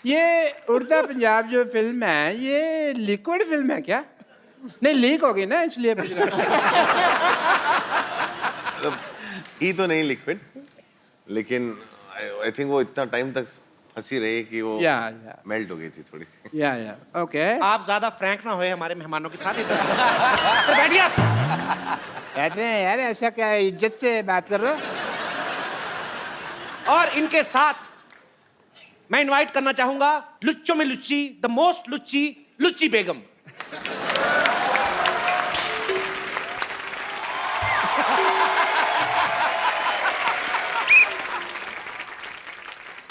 ये उड़ता पंजाब जो फिल्म है, ये लिक्विड फिल्म है क्या? नहीं, लीक हो गई ना, इसलिए पूछ रहा ही तो नहीं लिक्विड, लेकिन आई थिंक वो इतना टाइम तक हंसी रही कि वो या मेल्ट हो गई थी थोड़ी सी। या ओके। आप ज्यादा फ्रैंक ना होए हमारे मेहमानों के साथ। इधर बैठिए आप। बैठ रहे हैं यार, ऐसा क्या है? इज्जत से बात कर रहे हो। और इनके साथ मैं इनवाइट करना चाहूंगा लुच्चों में लुच्ची, द मोस्ट लुच्ची, लुच्ची बेगम।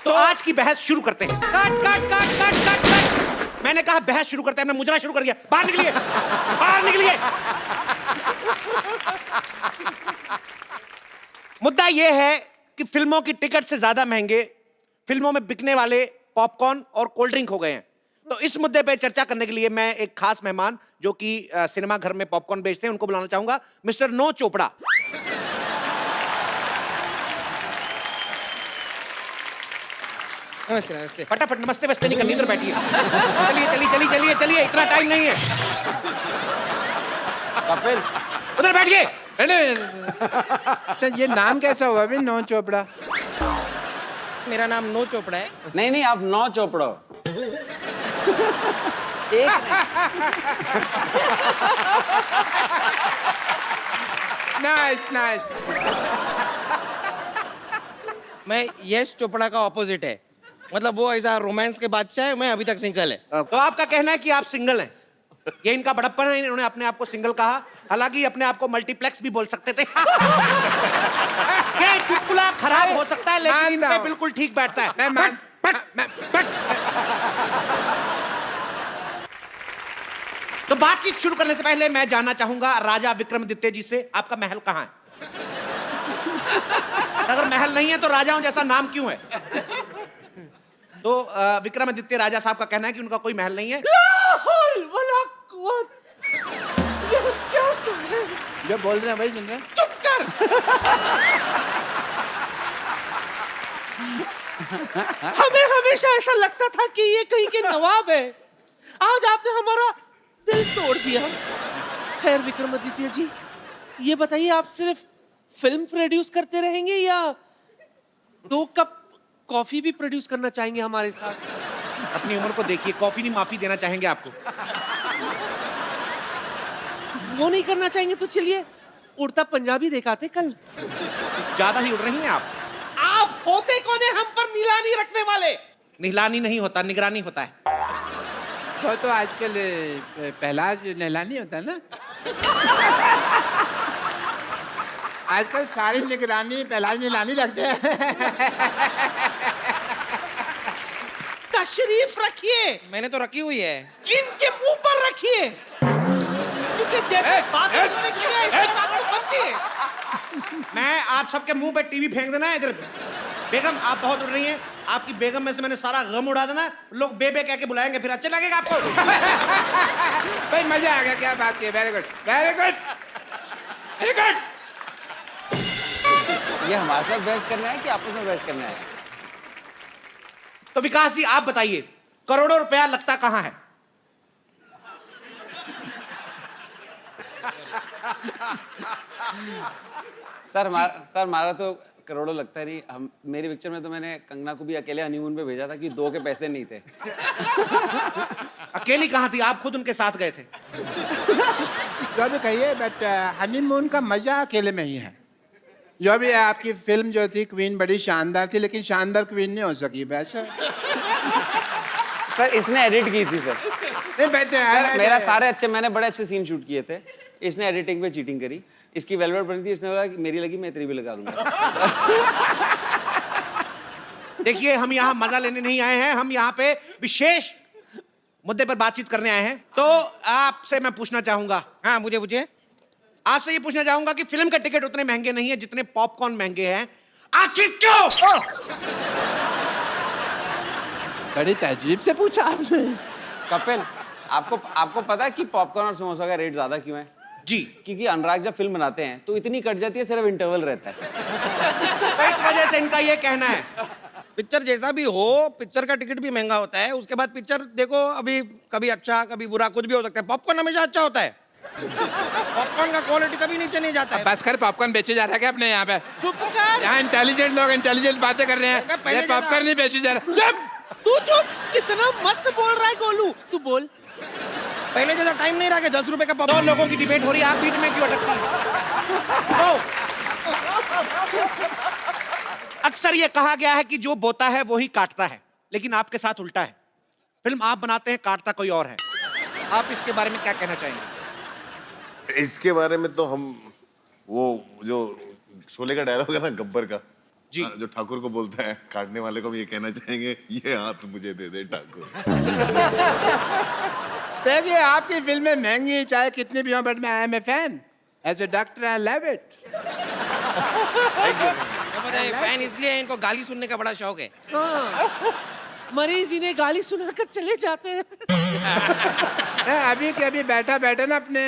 तो आज की बहस शुरू करते हैं। Cut cut cut cut cut cut. मैंने कहा बहस शुरू करते हैं, हमने मुजरा शुरू कर दिया। बाहर निकलिए, बाहर निकलिए। मुद्दा यह है कि फिल्मों की टिकट से ज्यादा महंगे फिल्मों में बिकने वाले पॉपकॉर्न और कोल्ड ड्रिंक हो गए हैं। तो इस मुद्दे पे चर्चा करने के लिए मैं एक खास मेहमान जो कि सिनेमा घर में पॉपकॉर्न बेचते हैं उनको बुलाना चाहूंगा, मिस्टर नो चोपड़ा। नमस्ते नमस्ते। फटाफट नमस्ते वस्ते नहीं करनी, इधर बैठिए। चलिए चलिए चलिए चलिए चलिए, इतना टाइम नहीं है। कपिल उधर बैठिए। तो ये नाम कैसा हुआ अभी, नो चोपड़ा? मेरा नाम नो चोपड़ा है। नहीं नहीं, आप 9 चोपड़ा हो। Nice nice. मैं यश चोपड़ा का ऑपोजिट है, मतलब वो ऐसा रोमांस के बादशाह है, मैं अभी तक सिंगल है। तो आपका कहना है कि आप सिंगल हैं, ये इनका बड़प्पन है, इन्होंने अपने आप को सिंगल कहा। हालांकि अपने आप को मल्टीप्लेक्स भी बोल सकते थे। ये चुटकुला खराब हो सकता है लेकिन इन पे बिल्कुल ठीक बैठता है। तो बातचीत शुरू करने से पहले मैं जानना चाहूंगा राजा विक्रमादित्य जी से, आपका महल कहाँ है? अगर महल नहीं है तो राजाओं जैसा नाम क्यों है? तो विक्रमादित्य राजा साहब का कहना है कि उनका कोई महल नहीं है। क्या सुन रहे हैं? जो बोल रहे हैं भाई सुन रहे हैं। चुप कर। हमें हमेशा ऐसा लगता था कि ये कहीं के नवाब है, आज आपने हमारा दिल तोड़ दिया। खैर विक्रमादित्य जी, ये बताइए आप सिर्फ फिल्म प्रोड्यूस करते रहेंगे या 2 कप कॉफी भी प्रोड्यूस करना चाहेंगे हमारे साथ? अपनी उम्र को देखिए, कॉफी नहीं माफी देना चाहेंगे आपको। वो नहीं करना चाहेंगे तो चलिए उड़ता पंजाबी दिखाते कल। ज्यादा ही उड़ रही हैं आप। आप होते कौन है हम पर नीलानी रखने वाले? निगरानी नहीं होता, निगरानी होता है। तो आजकल पहला जो नहलानी होता है ना, आजकल सारी निगरानी पहला नीलानी रखते हैं। तशरीफ रखिए। मैंने तो रखी हुई है। इनके मुंह पर रखिए, क्योंकि जैसे बात इन्होंने की है ऐसे बात तो बनती है। मैं आप सबके मुंह पे टीवी फेंक देना है। इधर बेगम आप बहुत उड़ रही हैं, आपकी बेगम में से मैंने सारा गम उड़ा देना है। लोग बेबे कह के बुलाएंगे, फिर अच्छा लगेगा आपको। भाई मजा आ गया, क्या बात की। Very good very good very good. ये हमारे साथ बहस करना है कि आपस में बहस करना है? तो विकास जी आप बताइए, करोड़ों रुपया लगता कहाँ है? सर हमारा तो करोड़ों लगता नहीं। हम मेरी पिक्चर में तो मैंने कंगना को भी अकेले हनीमून पे भेजा था कि 2 के पैसे नहीं थे। अकेली कहाँ थी, आप खुद उनके साथ गए थे। जो भी कहिए, बट हनीमून का मजा अकेले में ही है। जो भी आपकी फिल्म जो थी क्वीन बड़ी शानदार थी, लेकिन शानदार क्वीन नहीं हो सकी वैसे। सर इसने एडिट की थी सर। नहीं बैठे मेरा सारे अच्छे, मैंने बड़े अच्छे सीन शूट किए थे, इसने एडिटिंग पे चीटिंग करी। इसकी वेलवेट बनी थी, इसने बोला कि मेरी लगी मैं तेरी भी लगा दूंगा। देखिए हम यहाँ मजा लेने नहीं आए हैं, हम यहाँ पे विशेष मुद्दे पर बातचीत करने आए हैं। तो आपसे मैं पूछना चाहूंगा, हाँ मुझे पूछिए। आपसे ये पूछना चाहूंगा कि फिल्म के टिकट उतने महंगे नहीं है जितने पॉपकॉर्न महंगे हैं, आखिर क्यों? बड़ी तहजीब से पूछा आपने। कपिल आपको पता है कि पॉपकॉर्न और समोसा का रेट ज्यादा क्यों है? जी, क्योंकि अनुराग जब फिल्म बनाते हैं तो इतनी कट जाती है, सिर्फ इंटरवल रहता है। तो इस वजह से इनका ये कहना है। पिक्चर जैसा भी हो, पिक्चर का टिकट भी महंगा होता है, उसके बाद पिक्चर देखो, अभी कभी अच्छा कभी बुरा कुछ भी हो सकता है। पॉपकॉर्न हमेशा अच्छा होता है। पॉपकॉर्न का क्वालिटी कभी नीचे नहीं जाता है। बस कर, पॉपकॉर्न बेचे जा रहा है क्या अपने यहाँ पे? चुप कर। यहाँ इंटेलिजेंट लोग इंटेलिजेंट बातें कर रहे हैं, पॉपकॉर्न नहीं बेचे जा रहा। चुप। तू चुप। कितना मस्त बोल रहा है गोलू। तू बोल। पहले जैसा टाइम नहीं रहा कि 10 रुपए का दो लोगों की डिबेट हो रही है, आप बीच में क्यों अटकती हैं? अक्सर ये कहा गया है कि जो बोता है वो ही काटता है, लेकिन आपके साथ उल्टा है। फिल्म आप बनाते हैं, काटता कोई और है। आप इसके बारे में क्या कहना चाहेंगे? इसके बारे में तो हम वो जो शोले का डायलॉग है ना गब्बर का जी, जो ठाकुर को बोलता है, काटने वाले को भी ये कहना चाहेंगे, ये हाथ मुझे दे दे ठाकुर। देखिए आपकी फिल्में महंगी चाहे कितनी भी हो, बट मैं I am a fan. As a doctor I love it. Fan इसलिए इनको गाली सुनने का बड़ा शौक है। हाँ, मरीज इन्हें गाली सुनाकर चले जाते हैं। अभी के अभी बैठा बैठा ना अपने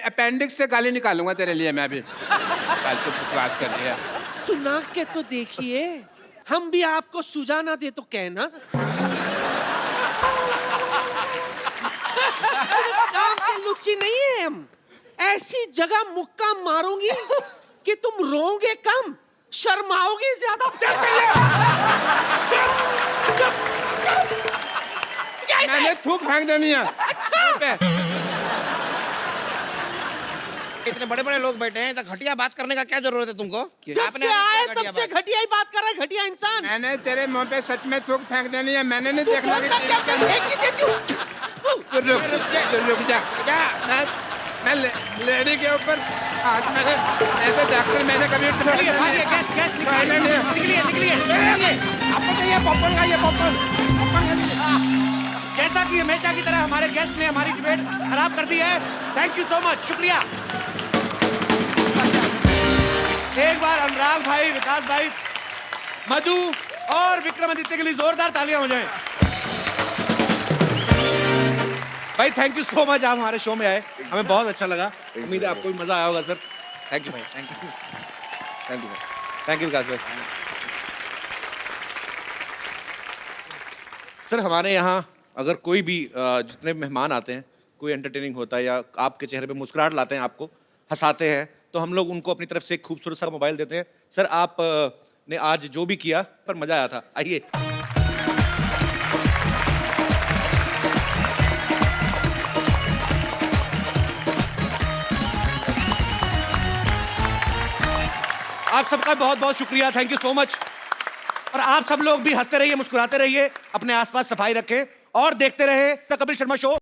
अपेंडिक्स से गाली निकालूंगा तेरे लिए मैं अभी। कल तो बकवास कर दिया। सुना के तो देखिए, हम भी आपको सुझा ना दे तो कहना। सिर्फ काम से लुच्ची नहीं है हम, ऐसी जगह मुक्का मारूंगी कि तुम रोओगे कम, शर्माओगे ज्यादा। मैंने थूक फेंक देनी है। अच्छा। इतने बड़े बड़े लोग बैठे हैं, तो घटिया बात करने का क्या जरूरत है तुमको? जब से आए तब से घटिया ही बात कर रहा है, घटिया इंसान। मैंने तेरे मुंह पे सच में थूक फेंक देनी है। मैंने नहीं देखना कि रुक जा। मैं लेडी के ऊपर हाथ मैंने ऐसे डॉक्टर मैंने कभी निकलिए आपको चाहिए पॉपकॉर्न का, ये पॉपकॉर्न। जैसा कि हमेशा की तरह हमारे गेस्ट ने हमारी डिबेट खराब कर दी है। थैंक यू सो मच, शुक्रिया। एक बार अनुराग भाई, विकास भाई, मधु और विक्रमादित्य के लिए जोरदार तालियां हो जाएं। भाई थैंक यू सो मच, आप हमारे शो में आए, हमें बहुत अच्छा लगा। उम्मीद है आपको भी मजा आया होगा सर। थैंक यू भाई, thank you, thank you, thank you Vikas भाई। सर हमारे यहाँ अगर कोई भी जितने मेहमान आते हैं, कोई एंटरटेनिंग होता है या आपके चेहरे पे मुस्कुराहट लाते हैं, आपको हंसाते हैं, तो हम लोग उनको अपनी तरफ से एक खूबसूरत सा मोबाइल देते हैं। सर आप ने आज जो भी किया पर मजा आया था, आइए। आप सबका बहुत बहुत शुक्रिया, थैंक यू सो मच। और आप सब लोग भी हंसते रहिए, मुस्कुराते रहिए, अपने आसपास सफाई रखें और देखते रहे द कपिल शर्मा शो।